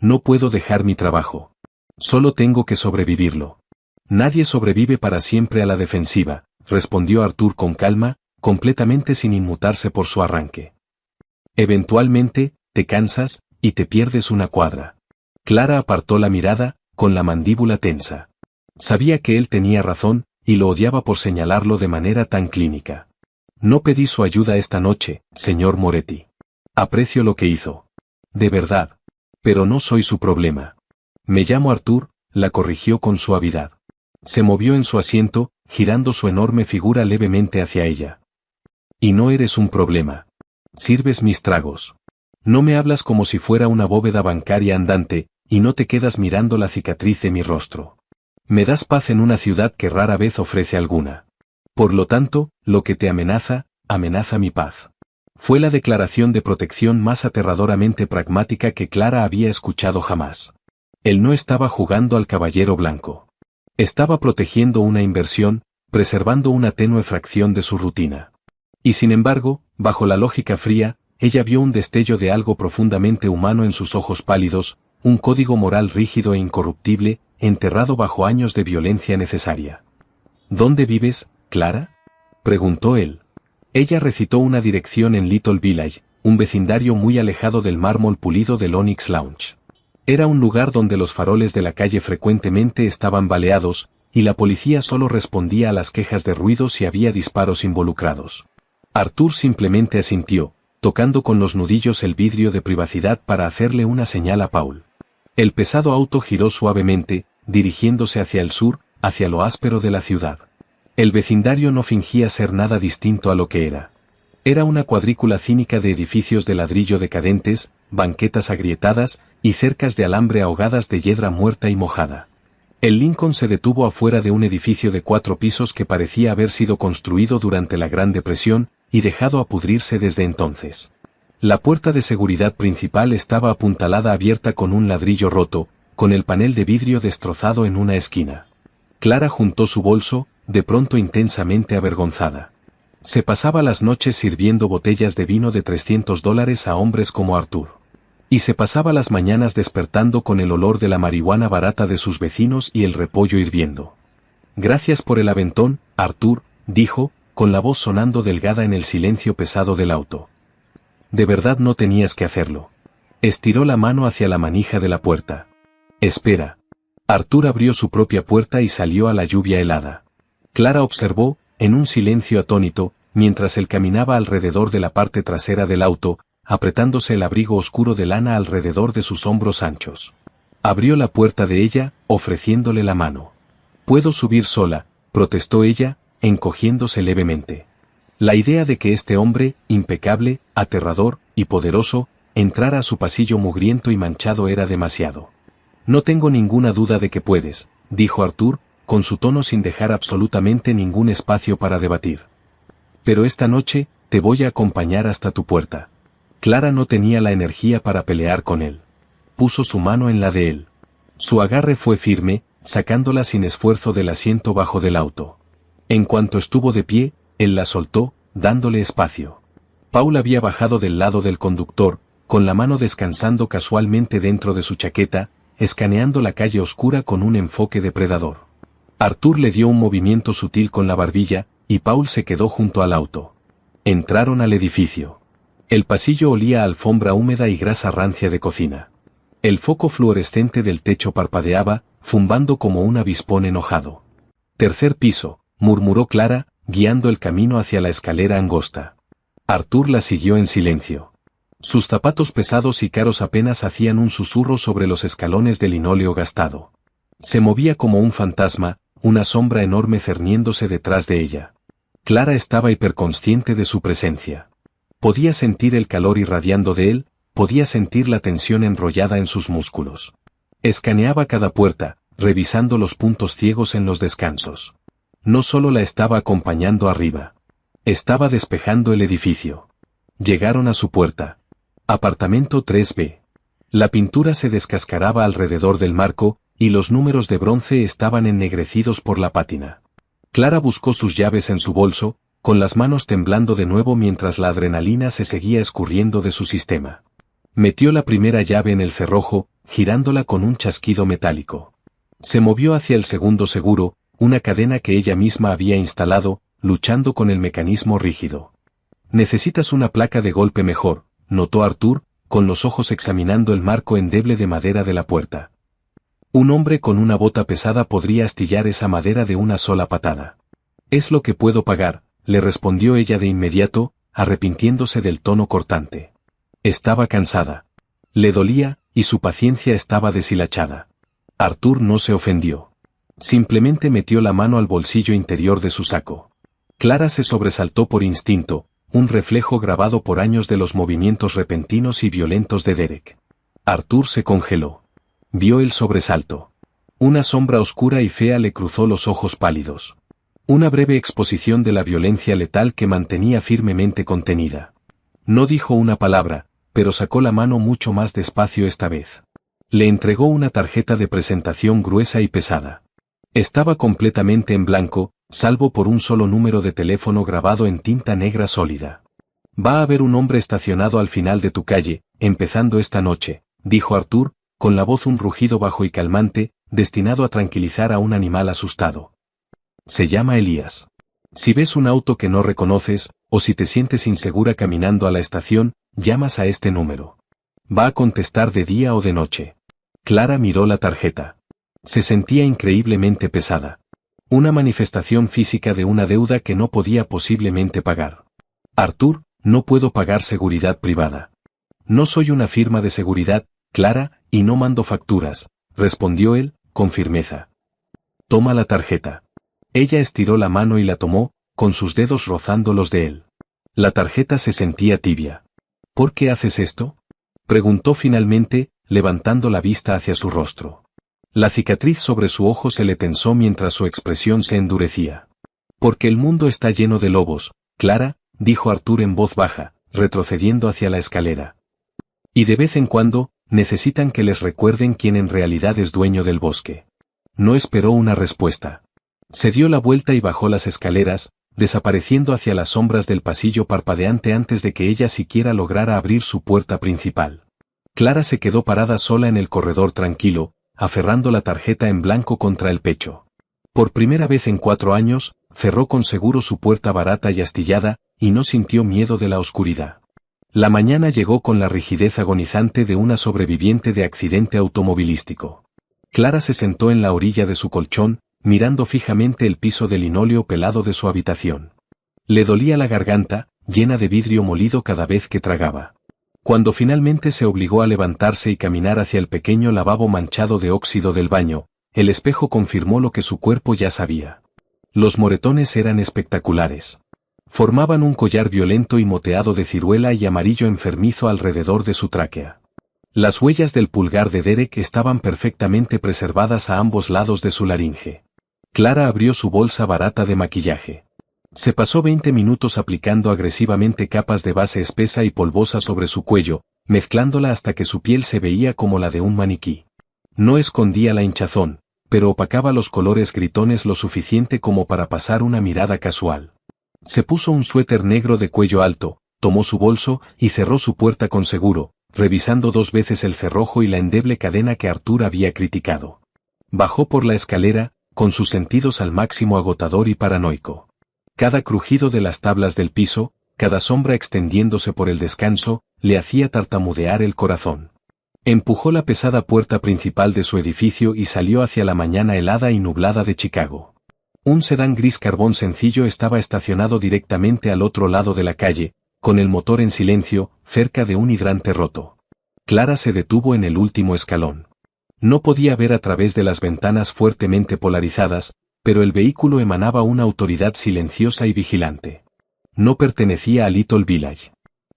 A: No puedo dejar mi trabajo. Solo tengo que sobrevivirlo». «Nadie sobrevive para siempre a la defensiva», respondió Arthur con calma, completamente sin inmutarse por su arranque. «Eventualmente, te cansas, y te pierdes una cuadra». Clara apartó la mirada, con la mandíbula tensa. Sabía que él tenía razón, y lo odiaba por señalarlo de manera tan clínica. «No pedí su ayuda esta noche, señor Moretti. Aprecio lo que hizo. De verdad. Pero no soy su problema. Me llamo Arthur», la corrigió con suavidad. Se movió en su asiento, girando su enorme figura levemente hacia ella. «Y no eres un problema. Sirves mis tragos. No me hablas como si fuera una bóveda bancaria andante, y no te quedas mirando la cicatriz de mi rostro. Me das paz en una ciudad que rara vez ofrece alguna. Por lo tanto, lo que te amenaza, amenaza mi paz. Fue la declaración de protección más aterradoramente pragmática que Clara había escuchado jamás. Él no estaba jugando al caballero blanco. Estaba protegiendo una inversión, preservando una tenue fracción de su rutina. Y sin embargo, bajo la lógica fría, ella vio un destello de algo profundamente humano en sus ojos pálidos, un código moral rígido e incorruptible, enterrado bajo años de violencia necesaria. ¿Dónde vives, Clara?, preguntó él. Ella recitó una dirección en Little Village, un vecindario muy alejado del mármol pulido del Onyx Lounge. Era un lugar donde los faroles de la calle frecuentemente estaban baleados, y la policía solo respondía a las quejas de ruido si había disparos involucrados. Arthur simplemente asintió, tocando con los nudillos el vidrio de privacidad para hacerle una señal a Paul. El pesado auto giró suavemente, dirigiéndose hacia el sur, hacia lo áspero de la ciudad. El vecindario no fingía ser nada distinto a lo que era. Era una cuadrícula cínica de edificios de ladrillo decadentes, banquetas agrietadas y cercas de alambre ahogadas de hiedra muerta y mojada. El Lincoln se detuvo afuera de un edificio de 4 pisos que parecía haber sido construido durante la Gran Depresión y dejado a pudrirse desde entonces. La puerta de seguridad principal estaba apuntalada abierta con un ladrillo roto, con el panel de vidrio destrozado en una esquina. Clara juntó su bolso, de pronto intensamente avergonzada. Se pasaba las noches sirviendo botellas de vino de $300 a hombres como Arthur. Y se pasaba las mañanas despertando con el olor de la marihuana barata de sus vecinos y el repollo hirviendo. Gracias por el aventón, Arthur, dijo, con la voz sonando delgada en el silencio pesado del auto. De verdad no tenías que hacerlo. Estiró la mano hacia la manija de la puerta. Espera. Arthur abrió su propia puerta y salió a la lluvia helada. Clara observó, en un silencio atónito, mientras él caminaba alrededor de la parte trasera del auto, apretándose el abrigo oscuro de lana alrededor de sus hombros anchos. Abrió la puerta de ella, ofreciéndole la mano. «Puedo subir sola», protestó ella, encogiéndose levemente. La idea de que este hombre, impecable, aterrador y poderoso, entrara a su pasillo mugriento y manchado era demasiado. «No tengo ninguna duda de que puedes», dijo Arthur, con su tono sin dejar absolutamente ningún espacio para debatir. «Pero esta noche, te voy a acompañar hasta tu puerta». Clara no tenía la energía para pelear con él. Puso su mano en la de él. Su agarre fue firme, sacándola sin esfuerzo del asiento bajo del auto. En cuanto estuvo de pie, él la soltó, dándole espacio. Paul había bajado del lado del conductor, con la mano descansando casualmente dentro de su chaqueta, escaneando la calle oscura con un enfoque depredador. Arthur le dio un movimiento sutil con la barbilla, y Paul se quedó junto al auto. Entraron al edificio. El pasillo olía a alfombra húmeda y grasa rancia de cocina. El foco fluorescente del techo parpadeaba, zumbando como un avispón enojado. «Tercer piso», murmuró Clara, guiando el camino hacia la escalera angosta. Arthur la siguió en silencio. Sus zapatos pesados y caros apenas hacían un susurro sobre los escalones de linóleo gastado. Se movía como un fantasma, una sombra enorme cerniéndose detrás de ella. Clara estaba hiperconsciente de su presencia. Podía sentir el calor irradiando de él, podía sentir la tensión enrollada en sus músculos. Escaneaba cada puerta, revisando los puntos ciegos en los descansos. No solo la estaba acompañando arriba. Estaba despejando el edificio. Llegaron a su puerta. Apartamento 3B. La pintura se descascaraba alrededor del marco, y los números de bronce estaban ennegrecidos por la pátina. Clara buscó sus llaves en su bolso, con las manos temblando de nuevo mientras la adrenalina se seguía escurriendo de su sistema. Metió la primera llave en el cerrojo, girándola con un chasquido metálico. Se movió hacia el segundo seguro, una cadena que ella misma había instalado, luchando con el mecanismo rígido. «Necesitas una placa de golpe mejor», notó Arthur, con los ojos examinando el marco endeble de madera de la puerta. Un hombre con una bota pesada podría astillar esa madera de una sola patada. «Es lo que puedo pagar», le respondió ella de inmediato, arrepintiéndose del tono cortante. Estaba cansada. Le dolía, y su paciencia estaba deshilachada. Arthur no se ofendió. Simplemente metió la mano al bolsillo interior de su saco. Clara se sobresaltó por instinto, un reflejo grabado por años de los movimientos repentinos y violentos de Derek. Arthur se congeló. Vio el sobresalto. Una sombra oscura y fea le cruzó los ojos pálidos. Una breve exposición de la violencia letal que mantenía firmemente contenida. No dijo una palabra, pero sacó la mano mucho más despacio esta vez. Le entregó una tarjeta de presentación gruesa y pesada. Estaba completamente en blanco, salvo por un solo número de teléfono grabado en tinta negra sólida. Va a haber un hombre estacionado al final de tu calle, empezando esta noche, dijo Arthur, con la voz un rugido bajo y calmante, destinado a tranquilizar a un animal asustado. Se llama Elías. Si ves un auto que no reconoces, o si te sientes insegura caminando a la estación, llamas a este número. Va a contestar de día o de noche. Clara miró la tarjeta. Se sentía increíblemente pesada. Una manifestación física de una deuda que no podía posiblemente pagar. Arthur, no puedo pagar seguridad privada. No soy una firma de seguridad, Clara, y no mando facturas, respondió él, con firmeza. Toma la tarjeta. Ella estiró la mano y la tomó, con sus dedos rozando los de él. La tarjeta se sentía tibia. ¿Por qué haces esto?, preguntó finalmente, levantando la vista hacia su rostro. La cicatriz sobre su ojo se le tensó mientras su expresión se endurecía. Porque el mundo está lleno de lobos, Clara, dijo Arthur en voz baja, retrocediendo hacia la escalera. Y de vez en cuando, necesitan que les recuerden quién en realidad es dueño del bosque. No esperó una respuesta. Se dio la vuelta y bajó las escaleras, desapareciendo hacia las sombras del pasillo parpadeante antes de que ella siquiera lograra abrir su puerta principal. Clara se quedó parada sola en el corredor tranquilo, aferrando la tarjeta en blanco contra el pecho. Por primera vez en 4 años, cerró con seguro su puerta barata y astillada, y no sintió miedo de la oscuridad. La mañana llegó con la rigidez agonizante de una sobreviviente de accidente automovilístico. Clara se sentó en la orilla de su colchón, mirando fijamente el piso de linóleo pelado de su habitación. Le dolía la garganta, llena de vidrio molido cada vez que tragaba. Cuando finalmente se obligó a levantarse y caminar hacia el pequeño lavabo manchado de óxido del baño, el espejo confirmó lo que su cuerpo ya sabía. Los moretones eran espectaculares. Formaban un collar violento y moteado de ciruela y amarillo enfermizo alrededor de su tráquea. Las huellas del pulgar de Derek estaban perfectamente preservadas a ambos lados de su laringe. Clara abrió su bolsa barata de maquillaje. Se pasó 20 minutos aplicando agresivamente capas de base espesa y polvosa sobre su cuello, mezclándola hasta que su piel se veía como la de un maniquí. No escondía la hinchazón, pero opacaba los colores gritones lo suficiente como para pasar una mirada casual. Se puso un suéter negro de cuello alto, tomó su bolso y cerró su puerta con seguro, revisando 2 veces el cerrojo y la endeble cadena que Arthur había criticado. Bajó por la escalera, con sus sentidos al máximo agotador y paranoico. Cada crujido de las tablas del piso, cada sombra extendiéndose por el descanso, le hacía tartamudear el corazón. Empujó la pesada puerta principal de su edificio y salió hacia la mañana helada y nublada de Chicago. Un sedán gris carbón sencillo estaba estacionado directamente al otro lado de la calle, con el motor en silencio, cerca de un hidrante roto. Clara se detuvo en el último escalón. No podía ver a través de las ventanas fuertemente polarizadas, pero el vehículo emanaba una autoridad silenciosa y vigilante. No pertenecía a Little Village.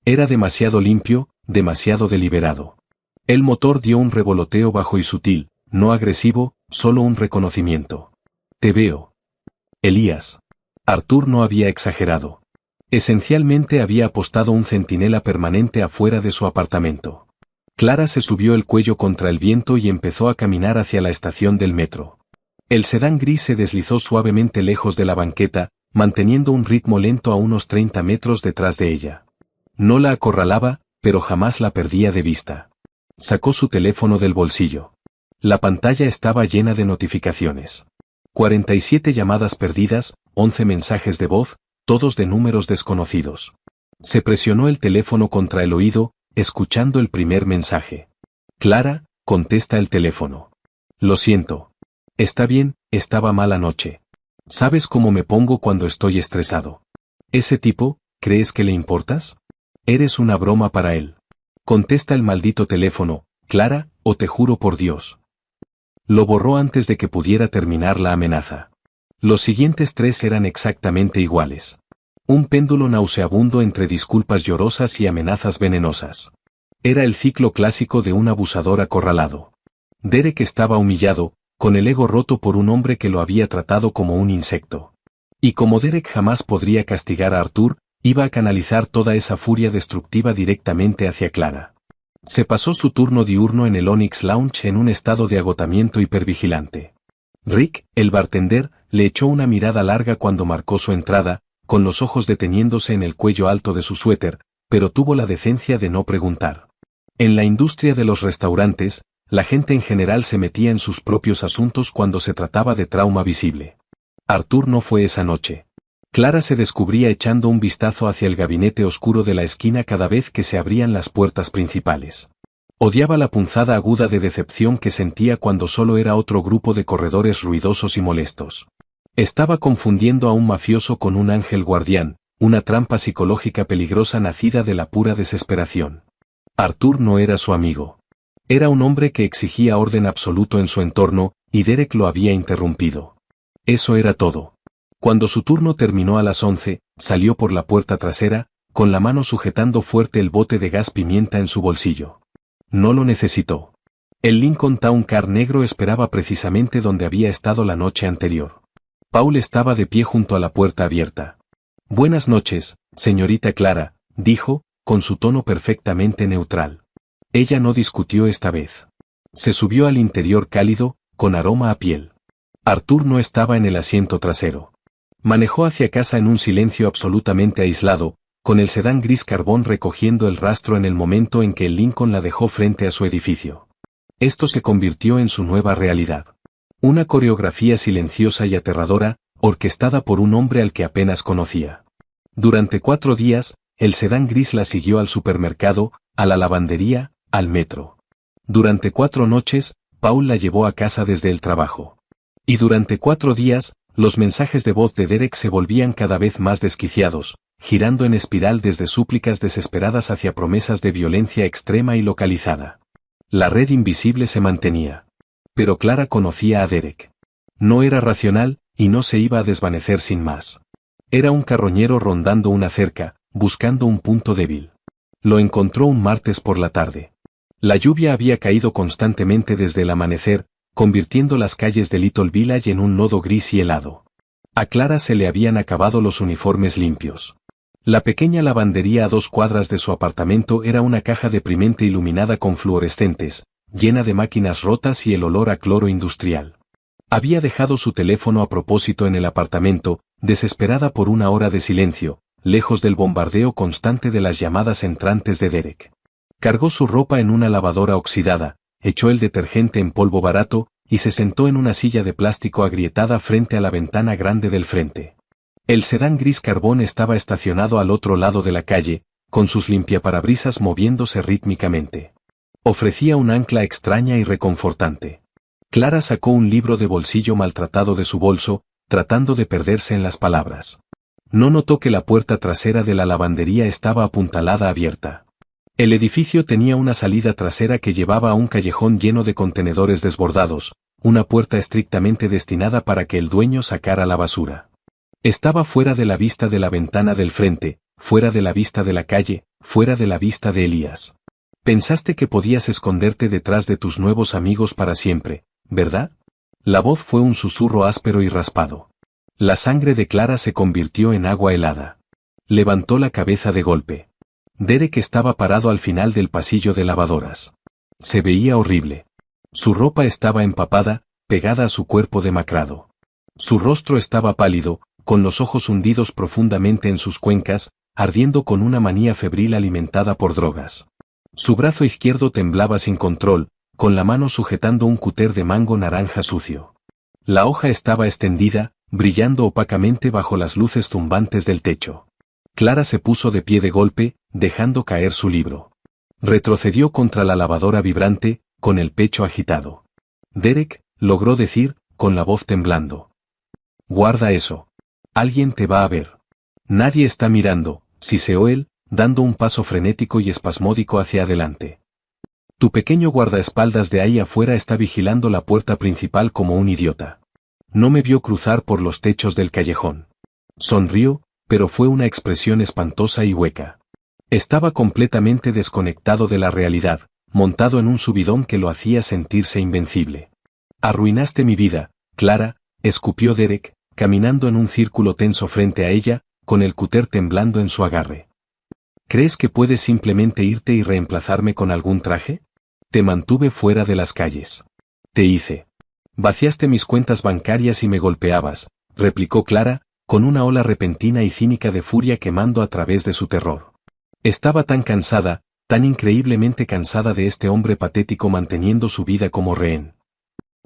A: Era demasiado limpio, demasiado deliberado. El motor dio un revoloteo bajo y sutil, no agresivo, solo un reconocimiento. Te veo. Elías. Arthur no había exagerado. Esencialmente había apostado un centinela permanente afuera de su apartamento. Clara se subió el cuello contra el viento y empezó a caminar hacia la estación del metro. El sedán gris se deslizó suavemente lejos de la banqueta, manteniendo un ritmo lento a unos 30 metros detrás de ella. No la acorralaba, pero jamás la perdía de vista. Sacó su teléfono del bolsillo. La pantalla estaba llena de notificaciones. 47 llamadas perdidas, 11 mensajes de voz, todos de números desconocidos. Se presionó el teléfono contra el oído, escuchando el primer mensaje. Clara, contesta el teléfono. Lo siento. Está bien, estaba mal anoche. ¿Sabes cómo me pongo cuando estoy estresado? ¿Ese tipo, crees que le importas? Eres una broma para él. Contesta el maldito teléfono, Clara, o te juro por Dios. Lo borró antes de que pudiera terminar la amenaza. Los siguientes 3 eran exactamente iguales. Un péndulo nauseabundo entre disculpas llorosas y amenazas venenosas. Era el ciclo clásico de un abusador acorralado. Derek estaba humillado, con el ego roto por un hombre que lo había tratado como un insecto. Y como Derek jamás podría castigar a Arthur, iba a canalizar toda esa furia destructiva directamente hacia Clara. Se pasó su turno diurno en el Onyx Lounge en un estado de agotamiento hipervigilante. Rick, el bartender, le echó una mirada larga cuando marcó su entrada, con los ojos deteniéndose en el cuello alto de su suéter, pero tuvo la decencia de no preguntar. En la industria de los restaurantes, la gente en general se metía en sus propios asuntos cuando se trataba de trauma visible. Arthur no fue esa noche. Clara se descubría echando un vistazo hacia el gabinete oscuro de la esquina cada vez que se abrían las puertas principales. Odiaba la punzada aguda de decepción que sentía cuando solo era otro grupo de corredores ruidosos y molestos. Estaba confundiendo a un mafioso con un ángel guardián, una trampa psicológica peligrosa nacida de la pura desesperación. Arthur no era su amigo. Era un hombre que exigía orden absoluto en su entorno, y Derek lo había interrumpido. Eso era todo. Cuando su turno terminó a las 11, salió por la puerta trasera, con la mano sujetando fuerte el bote de gas pimienta en su bolsillo. No lo necesitó. El Lincoln Town Car negro esperaba precisamente donde había estado la noche anterior. Paul estaba de pie junto a la puerta abierta. «Buenas noches, señorita Clara», dijo, con su tono perfectamente neutral. Ella no discutió esta vez. Se subió al interior cálido, con aroma a piel. Arthur no estaba en el asiento trasero. Manejó hacia casa en un silencio absolutamente aislado, con el sedán gris carbón recogiendo el rastro en el momento en que el Lincoln la dejó frente a su edificio. Esto se convirtió en su nueva realidad. Una coreografía silenciosa y aterradora, orquestada por un hombre al que apenas conocía. Durante 4 días, el sedán gris la siguió al supermercado, a la lavandería, al metro. Durante 4 noches, Paul la llevó a casa desde el trabajo. Y durante 4 días, los mensajes de voz de Derek se volvían cada vez más desquiciados, girando en espiral desde súplicas desesperadas hacia promesas de violencia extrema y localizada. La red invisible se mantenía. Pero Clara conocía a Derek. No era racional, y no se iba a desvanecer sin más. Era un carroñero rondando una cerca, buscando un punto débil. Lo encontró un martes por la tarde. La lluvia había caído constantemente desde el amanecer, convirtiendo las calles de Little Village en un lodo gris y helado. A Clara se le habían acabado los uniformes limpios. La pequeña lavandería a 2 cuadras de su apartamento era una caja deprimente iluminada con fluorescentes, llena de máquinas rotas y el olor a cloro industrial. Había dejado su teléfono a propósito en el apartamento, desesperada por una hora de silencio, lejos del bombardeo constante de las llamadas entrantes de Derek. Cargó su ropa en una lavadora oxidada, echó el detergente en polvo barato, y se sentó en una silla de plástico agrietada frente a la ventana grande del frente. El sedán gris carbón estaba estacionado al otro lado de la calle, con sus limpiaparabrisas moviéndose rítmicamente. Ofrecía un ancla extraña y reconfortante. Clara sacó un libro de bolsillo maltratado de su bolso, tratando de perderse en las palabras. No notó que la puerta trasera de la lavandería estaba apuntalada abierta. El edificio tenía una salida trasera que llevaba a un callejón lleno de contenedores desbordados, una puerta estrictamente destinada para que el dueño sacara la basura. Estaba fuera de la vista de la ventana del frente, fuera de la vista de la calle, fuera de la vista de Elías. Pensaste que podías esconderte detrás de tus nuevos amigos para siempre, ¿verdad? La voz fue un susurro áspero y raspado. La sangre de Clara se convirtió en agua helada. Levantó la cabeza de golpe. Derek estaba parado al final del pasillo de lavadoras. Se veía horrible. Su ropa estaba empapada, pegada a su cuerpo demacrado. Su rostro estaba pálido, con los ojos hundidos profundamente en sus cuencas, ardiendo con una manía febril alimentada por drogas. Su brazo izquierdo temblaba sin control, con la mano sujetando un cúter de mango naranja sucio. La hoja estaba extendida, brillando opacamente bajo las luces zumbantes del techo. Clara se puso de pie de golpe, dejando caer su libro. Retrocedió contra la lavadora vibrante, con el pecho agitado. Derek, logró decir, con la voz temblando. Guarda eso. Alguien te va a ver. Nadie está mirando, siseó él, dando un paso frenético y espasmódico hacia adelante. Tu pequeño guardaespaldas de ahí afuera está vigilando la puerta principal como un idiota. No me vio cruzar por los techos del callejón. Sonrió, pero fue una expresión espantosa y hueca. Estaba completamente desconectado de la realidad, montado en un subidón que lo hacía sentirse invencible. Arruinaste mi vida, Clara, escupió Derek, caminando en un círculo tenso frente a ella, con el cúter temblando en su agarre. ¿Crees que puedes simplemente irte y reemplazarme con algún traje? Te mantuve fuera de las calles. Te hice. Vaciaste mis cuentas bancarias y me golpeabas, replicó Clara, con una ola repentina y cínica de furia quemando a través de su terror. Estaba tan cansada, tan increíblemente cansada de este hombre patético manteniendo su vida como rehén.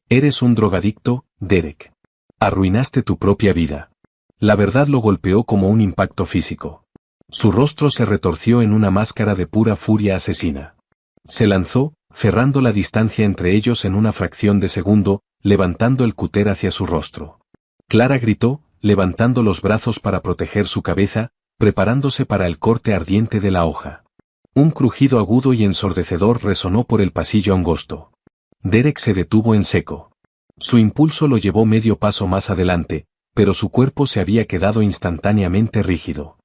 A: Eres un drogadicto, Derek. Arruinaste tu propia vida. La verdad lo golpeó como un impacto físico. Su rostro se retorció en una máscara de pura furia asesina. Se lanzó, cerrando la distancia entre ellos en una fracción de segundo, levantando el cúter hacia su rostro. Clara gritó, levantando los brazos para proteger su cabeza, preparándose para el corte ardiente de la hoja. Un crujido agudo y ensordecedor resonó por el pasillo angosto. Derek se detuvo en seco. Su impulso lo llevó medio paso más adelante, pero su cuerpo se había quedado instantáneamente rígido.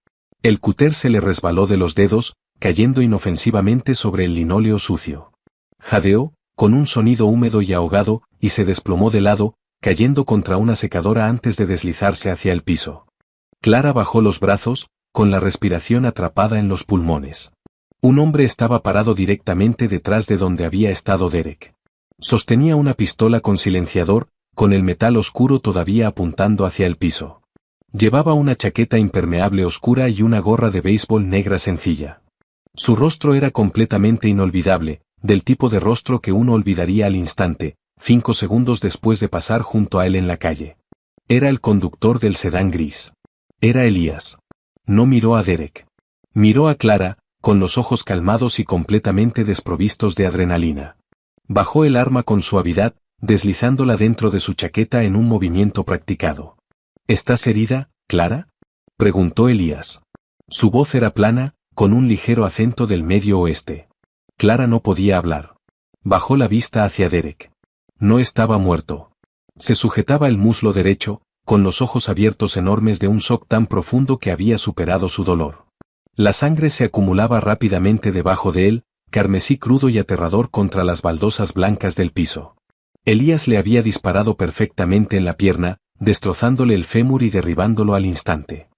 A: El cúter se le resbaló de los dedos, cayendo inofensivamente sobre el linóleo sucio. Jadeó, con un sonido húmedo y ahogado, y se desplomó de lado, cayendo contra una secadora antes de deslizarse hacia el piso. Clara bajó los brazos, con la respiración atrapada en los pulmones. Un hombre estaba parado directamente detrás de donde había estado Derek. Sostenía una pistola con silenciador, con el metal oscuro todavía apuntando hacia el piso. Llevaba una chaqueta impermeable oscura y una gorra de béisbol negra sencilla. Su rostro era completamente inolvidable, del tipo de rostro que uno olvidaría al instante, 5 segundos después de pasar junto a él en la calle. Era el conductor del sedán gris. Era Elías. No miró a Derek. Miró a Clara, con los ojos calmados y completamente desprovistos de adrenalina. Bajó el arma con suavidad, deslizándola dentro de su chaqueta en un movimiento practicado. ¿Estás herida, Clara?, preguntó Elías. Su voz era plana, con un ligero acento del Medio Oeste. Clara no podía hablar. Bajó la vista hacia Derek. No estaba muerto. Se sujetaba el muslo derecho, con los ojos abiertos enormes de un shock tan profundo que había superado su dolor. La sangre se acumulaba rápidamente debajo de él, carmesí crudo y aterrador contra las baldosas blancas del piso. Elías le había disparado perfectamente en la pierna, destrozándole el fémur y derribándolo al instante.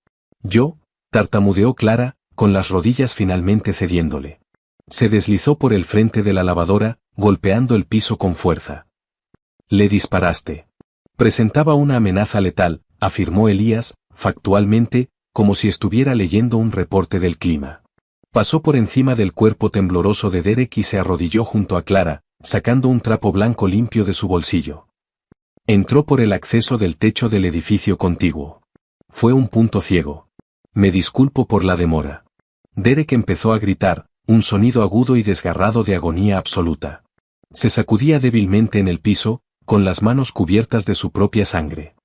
A: Yo, tartamudeó Clara, con las rodillas finalmente cediéndole. Se deslizó por el frente de la lavadora, golpeando el piso con fuerza. Le disparaste. Presentaba una amenaza letal, afirmó Elías, factualmente, como si estuviera leyendo un reporte del clima. Pasó por encima del cuerpo tembloroso de Derek y se arrodilló junto a Clara, sacando un trapo blanco limpio de su bolsillo. Entró por el acceso del techo del edificio contiguo. Fue un punto ciego. Me disculpo por la demora. Derek empezó a gritar, un sonido agudo y desgarrado de agonía absoluta. Se sacudía débilmente en el piso, con las manos cubiertas de su propia sangre.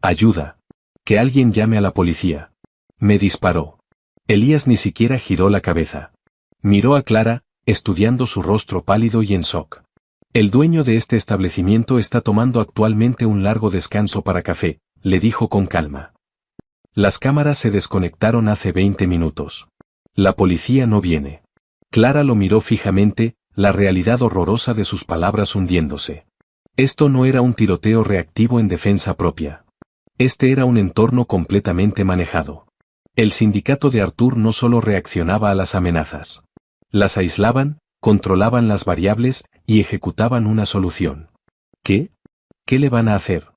A: Ayuda. Que alguien llame a la policía. Me disparó. Elías ni siquiera giró la cabeza. Miró a Clara, estudiando su rostro pálido y en shock. El dueño de este establecimiento está tomando actualmente un largo descanso para café, le dijo con calma. Las cámaras se desconectaron hace 20 minutos. La policía no viene. Clara lo miró fijamente, la realidad horrorosa de sus palabras hundiéndose. Esto no era un tiroteo reactivo en defensa propia. Este era un entorno completamente manejado. El sindicato de Arthur no solo reaccionaba a las amenazas. Las aislaban, controlaban las variables y ejecutaban una solución. ¿Qué? ¿Qué le van a hacer?,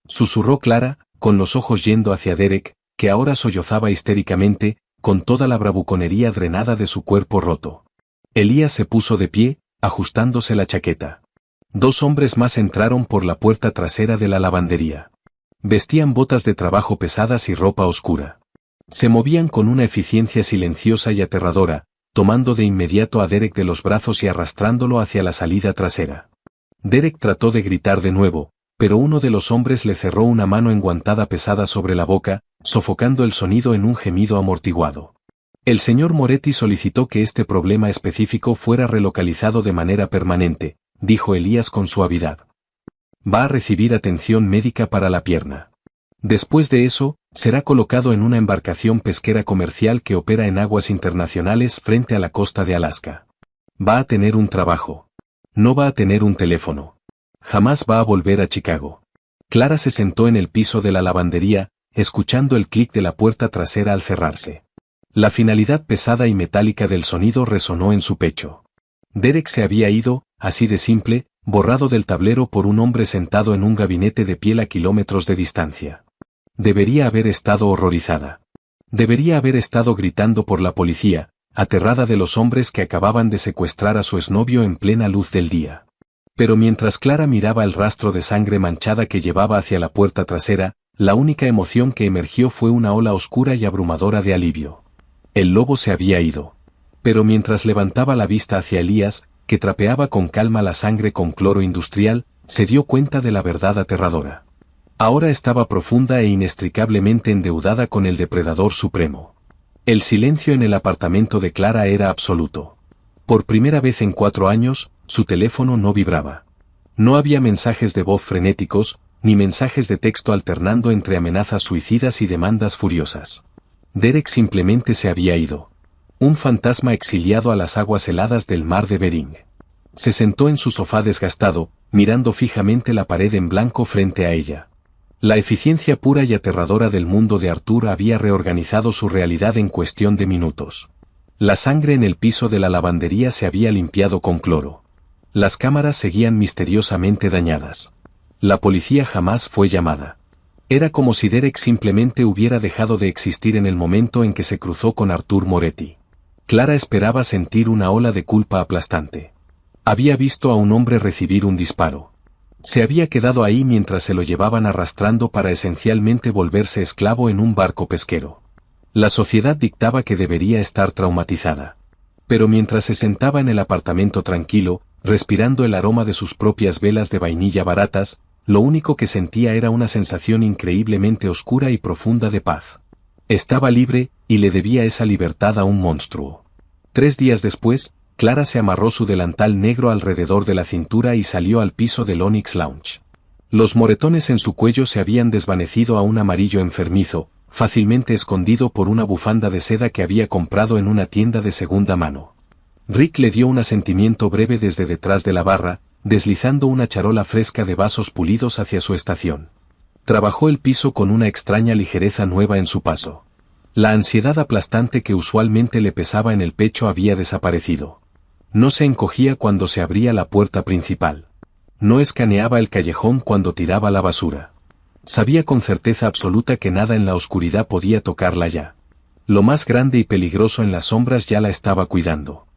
A: susurró Clara, con los ojos yendo hacia Derek, que ahora sollozaba histéricamente, con toda la bravuconería drenada de su cuerpo roto. Elías se puso de pie, ajustándose la chaqueta. 2 hombres más entraron por la puerta trasera de la lavandería. Vestían botas de trabajo pesadas y ropa oscura. Se movían con una eficiencia silenciosa y aterradora, tomando de inmediato a Derek de los brazos y arrastrándolo hacia la salida trasera. Derek trató de gritar de nuevo, pero uno de los hombres le cerró una mano enguantada pesada sobre la boca, sofocando el sonido en un gemido amortiguado. El señor Moretti solicitó que este problema específico fuera relocalizado de manera permanente, dijo Elías con suavidad. Va a recibir atención médica para la pierna. Después de eso, será colocado en una embarcación pesquera comercial que opera en aguas internacionales frente a la costa de Alaska. Va a tener un trabajo. No va a tener un teléfono. Jamás va a volver a Chicago. Clara se sentó en el piso de la lavandería, escuchando el clic de la puerta trasera al cerrarse. La finalidad pesada y metálica del sonido resonó en su pecho. Derek se había ido, así de simple, borrado del tablero por un hombre sentado en un gabinete de piel a kilómetros de distancia. Debería haber estado horrorizada. Debería haber estado gritando por la policía, aterrada de los hombres que acababan de secuestrar a su exnovio en plena luz del día. Pero mientras Clara miraba el rastro de sangre manchada que llevaba hacia la puerta trasera, la única emoción que emergió fue una ola oscura y abrumadora de alivio. El lobo se había ido. Pero mientras levantaba la vista hacia Elías, que trapeaba con calma la sangre con cloro industrial, se dio cuenta de la verdad aterradora. Ahora estaba profunda e inextricablemente endeudada con el depredador supremo. El silencio en el apartamento de Clara era absoluto. Por primera vez en 4 años, su teléfono no vibraba. No había mensajes de voz frenéticos, ni mensajes de texto alternando entre amenazas suicidas y demandas furiosas. Derek simplemente se había ido. Un fantasma exiliado a las aguas heladas del mar de Bering. Se sentó en su sofá desgastado, mirando fijamente la pared en blanco frente a ella. La eficiencia pura y aterradora del mundo de Arthur había reorganizado su realidad en cuestión de minutos. La sangre en el piso de la lavandería se había limpiado con cloro. Las cámaras seguían misteriosamente dañadas. La policía jamás fue llamada. Era como si Derek simplemente hubiera dejado de existir en el momento en que se cruzó con Arthur Moretti. Clara esperaba sentir una ola de culpa aplastante. Había visto a un hombre recibir un disparo. Se había quedado ahí mientras se lo llevaban arrastrando para esencialmente volverse esclavo en un barco pesquero. La sociedad dictaba que debería estar traumatizada. Pero mientras se sentaba en el apartamento tranquilo, respirando el aroma de sus propias velas de vainilla baratas, lo único que sentía era una sensación increíblemente oscura y profunda de paz. Estaba libre, y le debía esa libertad a un monstruo. 3 días después, Clara se amarró su delantal negro alrededor de la cintura y salió al piso del Onyx Lounge. Los moretones en su cuello se habían desvanecido a un amarillo enfermizo, fácilmente escondido por una bufanda de seda que había comprado en una tienda de segunda mano. Rick le dio un asentimiento breve desde detrás de la barra, deslizando una charola fresca de vasos pulidos hacia su estación. Trabajó el piso con una extraña ligereza nueva en su paso. La ansiedad aplastante que usualmente le pesaba en el pecho había desaparecido. No se encogía cuando se abría la puerta principal. No escaneaba el callejón cuando tiraba la basura. Sabía con certeza absoluta que nada en la oscuridad podía tocarla ya. Lo más grande y peligroso en las sombras ya la estaba cuidando.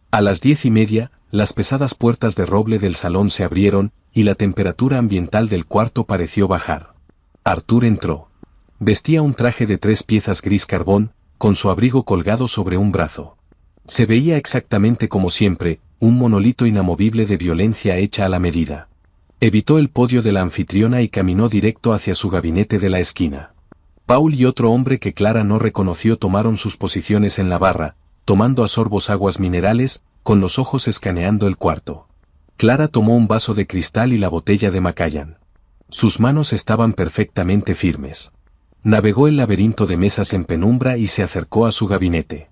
A: A las 10:30, las pesadas puertas de roble del salón se abrieron, y la temperatura ambiental del cuarto pareció bajar. Arthur entró. Vestía un traje de 3 piezas gris carbón, con su abrigo colgado sobre un brazo. Se veía exactamente como siempre, un monolito inamovible de violencia hecha a la medida. Evitó el podio de la anfitriona y caminó directo hacia su gabinete de la esquina. Paul y otro hombre que Clara no reconoció tomaron sus posiciones en la barra, tomando a sorbos aguas minerales, con los ojos escaneando el cuarto. Clara tomó un vaso de cristal y la botella de Macallan. Sus manos estaban perfectamente firmes. Navegó el laberinto de mesas en penumbra y se acercó a su gabinete.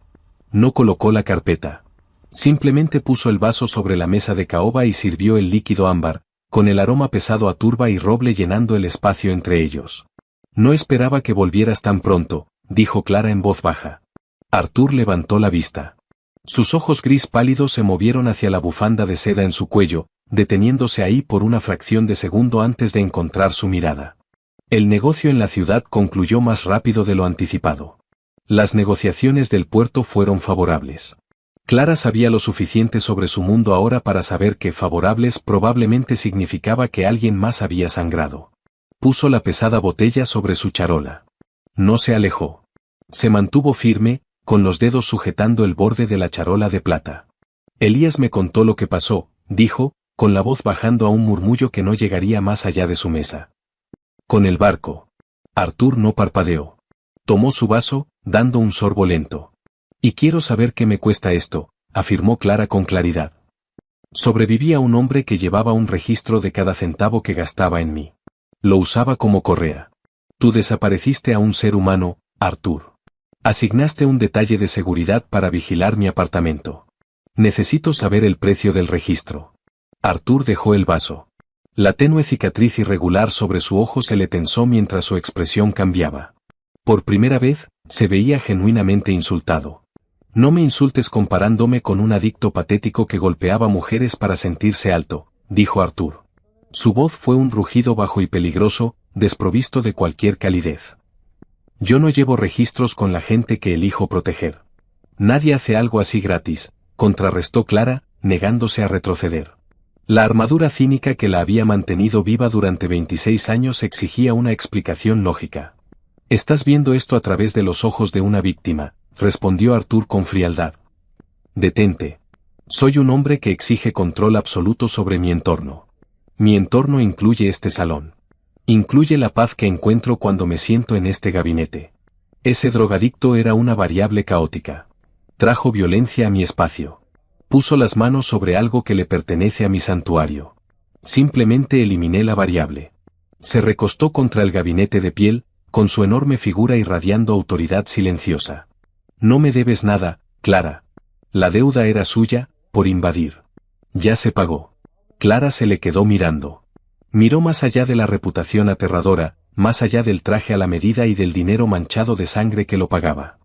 A: No colocó la carpeta. Simplemente puso el vaso sobre la mesa de caoba y sirvió el líquido ámbar, con el aroma pesado a turba y roble llenando el espacio entre ellos. No esperaba que volvieras tan pronto, dijo Clara en voz baja. Arthur levantó la vista. Sus ojos gris pálidos se movieron hacia la bufanda de seda en su cuello, deteniéndose ahí por una fracción de segundo antes de encontrar su mirada. El negocio en la ciudad concluyó más rápido de lo anticipado. Las negociaciones del puerto fueron favorables. Clara sabía lo suficiente sobre su mundo ahora para saber que favorables probablemente significaba que alguien más había sangrado. Puso la pesada botella sobre su charola. No se alejó. Se mantuvo firme, con los dedos sujetando el borde de la charola de plata. Elías me contó lo que pasó, dijo, con la voz bajando a un murmullo que no llegaría más allá de su mesa. Con el barco. Arthur no parpadeó. Tomó su vaso, dando un sorbo lento. Y quiero saber qué me cuesta esto, afirmó Clara con claridad. Sobrevivía un hombre que llevaba un registro de cada centavo que gastaba en mí. Lo usaba como correa. Tú desapareciste a un ser humano, Arthur. Asignaste un detalle de seguridad para vigilar mi apartamento. Necesito saber el precio del registro. Arthur dejó el vaso. La tenue cicatriz irregular sobre su ojo se le tensó mientras su expresión cambiaba. Por primera vez, se veía genuinamente insultado. No me insultes comparándome con un adicto patético que golpeaba mujeres para sentirse alto, dijo Arthur. Su voz fue un rugido bajo y peligroso, desprovisto de cualquier calidez. Yo no llevo registros con la gente que elijo proteger. Nadie hace algo así gratis, contrarrestó Clara, negándose a retroceder. La armadura cínica que la había mantenido viva durante 26 años exigía una explicación lógica. Estás viendo esto a través de los ojos de una víctima, respondió Arthur con frialdad. Detente. Soy un hombre que exige control absoluto sobre mi entorno. Mi entorno incluye este salón. Incluye la paz que encuentro cuando me siento en este gabinete. Ese drogadicto era una variable caótica. Trajo violencia a mi espacio. Puso las manos sobre algo que le pertenece a mi santuario. Simplemente eliminé la variable. Se recostó contra el gabinete de piel, con su enorme figura irradiando autoridad silenciosa. No me debes nada, Clara. La deuda era suya, por invadir. Ya se pagó. Clara se le quedó mirando. Miró más allá de la reputación aterradora, más allá del traje a la medida y del dinero manchado de sangre que lo pagaba.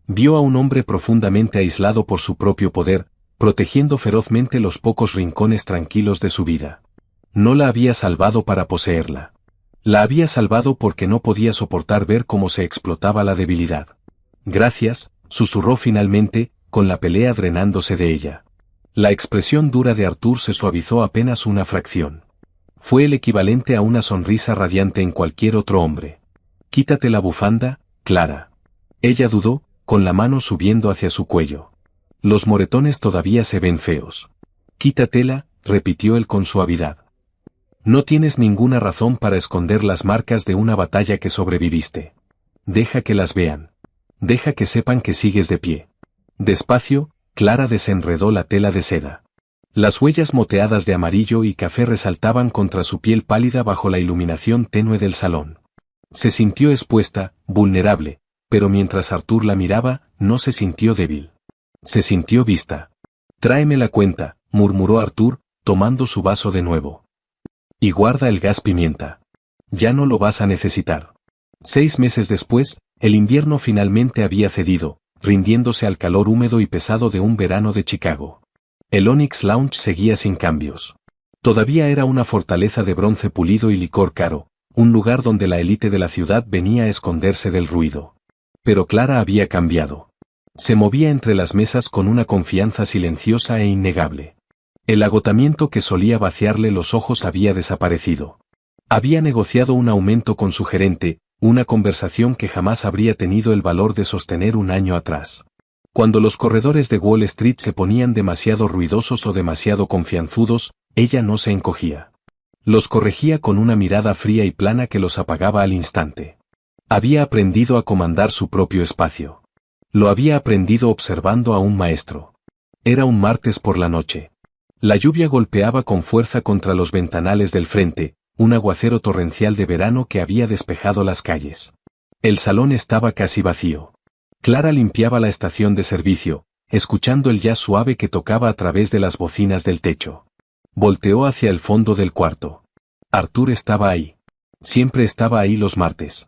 A: Vio a un hombre profundamente aislado por su propio poder, protegiendo ferozmente los pocos rincones tranquilos de su vida. No la había salvado para poseerla. La había salvado porque no podía soportar ver cómo se explotaba la debilidad. Gracias, susurró finalmente, con la pelea drenándose de ella. La expresión dura de Arthur se suavizó apenas una fracción. Fue el equivalente a una sonrisa radiante en cualquier otro hombre. Quítate la bufanda, Clara. Ella dudó, con la mano subiendo hacia su cuello. Los moretones todavía se ven feos. Quítatela, repitió él con suavidad. No tienes ninguna razón para esconder las marcas de una batalla que sobreviviste. Deja que las vean. Deja que sepan que sigues de pie. Despacio, Clara desenredó la tela de seda. Las huellas moteadas de amarillo y café resaltaban contra su piel pálida bajo la iluminación tenue del salón. Se sintió expuesta, vulnerable, pero mientras Arthur la miraba, no se sintió débil. Se sintió vista. Tráeme la cuenta, murmuró Arthur, tomando su vaso de nuevo. Y guarda el gas pimienta. Ya no lo vas a necesitar. 6 meses después, el invierno finalmente había cedido, rindiéndose al calor húmedo y pesado de un verano de Chicago. El Onyx Lounge seguía sin cambios. Todavía era una fortaleza de bronce pulido y licor caro, un lugar donde la élite de la ciudad venía a esconderse del ruido. Pero Clara había cambiado. Se movía entre las mesas con una confianza silenciosa e innegable. El agotamiento que solía vaciarle los ojos había desaparecido. Había negociado un aumento con su gerente, una conversación que jamás habría tenido el valor de sostener un año atrás. Cuando los corredores de Wall Street se ponían demasiado ruidosos o demasiado confianzudos, ella no se encogía. Los corregía con una mirada fría y plana que los apagaba al instante. Había aprendido a comandar su propio espacio. Lo había aprendido observando a un maestro. Era un martes por la noche. La lluvia golpeaba con fuerza contra los ventanales del frente, un aguacero torrencial de verano que había despejado las calles. El salón estaba casi vacío. Clara limpiaba la estación de servicio, escuchando el jazz suave que tocaba a través de las bocinas del techo. Volteó hacia el fondo del cuarto. Arthur estaba ahí. Siempre estaba ahí los martes.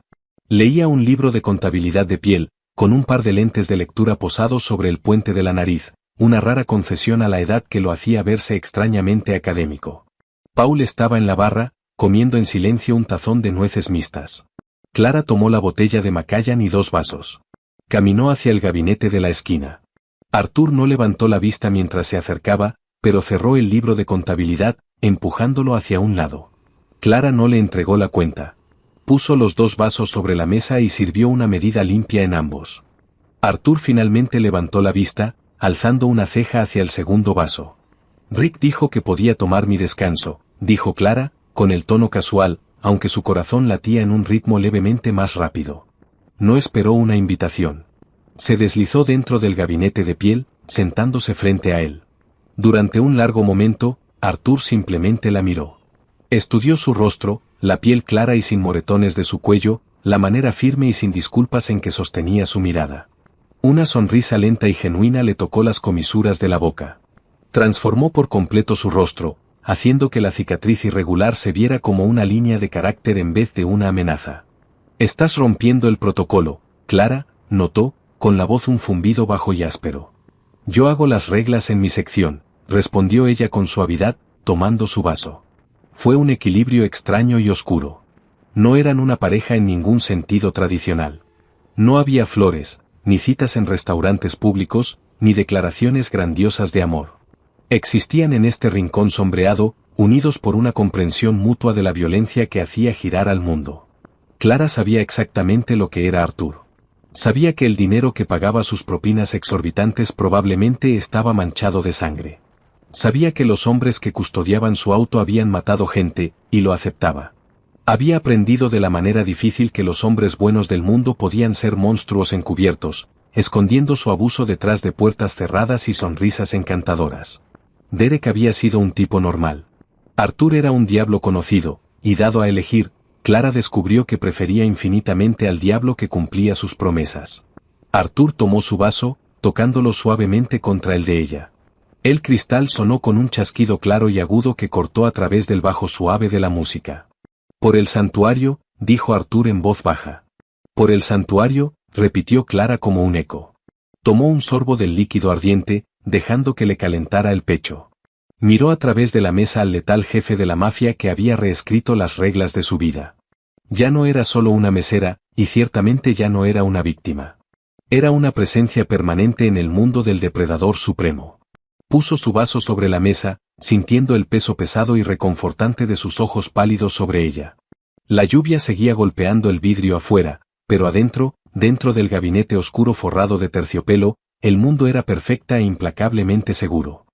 A: Leía un libro de contabilidad de piel, con un par de lentes de lectura posados sobre el puente de la nariz, una rara concesión a la edad que lo hacía verse extrañamente académico. Paul estaba en la barra, comiendo en silencio un tazón de nueces mixtas. Clara tomó la botella de Macallan y 2 vasos. Caminó hacia el gabinete de la esquina. Arthur no levantó la vista mientras se acercaba, pero cerró el libro de contabilidad, empujándolo hacia un lado. Clara no le entregó la cuenta. Puso los 2 vasos sobre la mesa y sirvió una medida limpia en ambos. Arthur finalmente levantó la vista, alzando una ceja hacia el segundo vaso. Rick dijo que podía tomar mi descanso, dijo Clara, con el tono casual, aunque su corazón latía en un ritmo levemente más rápido. No esperó una invitación. Se deslizó dentro del gabinete de piel, sentándose frente a él. Durante un largo momento, Arthur simplemente la miró. Estudió su rostro, la piel clara y sin moretones de su cuello, la manera firme y sin disculpas en que sostenía su mirada. Una sonrisa lenta y genuina le tocó las comisuras de la boca. Transformó por completo su rostro, haciendo que la cicatriz irregular se viera como una línea de carácter en vez de una amenaza. «Estás rompiendo el protocolo, Clara», notó, con la voz un zumbido bajo y áspero. «Yo hago las reglas en mi sección», respondió ella con suavidad, tomando su vaso. Fue un equilibrio extraño y oscuro. No eran una pareja en ningún sentido tradicional. No había flores, ni citas en restaurantes públicos, ni declaraciones grandiosas de amor. Existían en este rincón sombreado, unidos por una comprensión mutua de la violencia que hacía girar al mundo. Clara sabía exactamente lo que era Arthur. Sabía que el dinero que pagaba sus propinas exorbitantes probablemente estaba manchado de sangre. Sabía que los hombres que custodiaban su auto habían matado gente, y lo aceptaba. Había aprendido de la manera difícil que los hombres buenos del mundo podían ser monstruos encubiertos, escondiendo su abuso detrás de puertas cerradas y sonrisas encantadoras. Derek había sido un tipo normal. Arthur era un diablo conocido, y dado a elegir, Clara descubrió que prefería infinitamente al diablo que cumplía sus promesas. Arthur tomó su vaso, tocándolo suavemente contra el de ella. El cristal sonó con un chasquido claro y agudo que cortó a través del bajo suave de la música. «Por el santuario», dijo Arthur en voz baja. «Por el santuario», repitió Clara como un eco. Tomó un sorbo del líquido ardiente, dejando que le calentara el pecho. Miró a través de la mesa al letal jefe de la mafia que había reescrito las reglas de su vida. Ya no era solo una mesera, y ciertamente ya no era una víctima. Era una presencia permanente en el mundo del depredador supremo. Puso su vaso sobre la mesa, sintiendo el peso pesado y reconfortante de sus ojos pálidos sobre ella. La lluvia seguía golpeando el vidrio afuera, pero adentro, dentro del gabinete oscuro forrado de terciopelo, el mundo era perfecta e implacablemente seguro.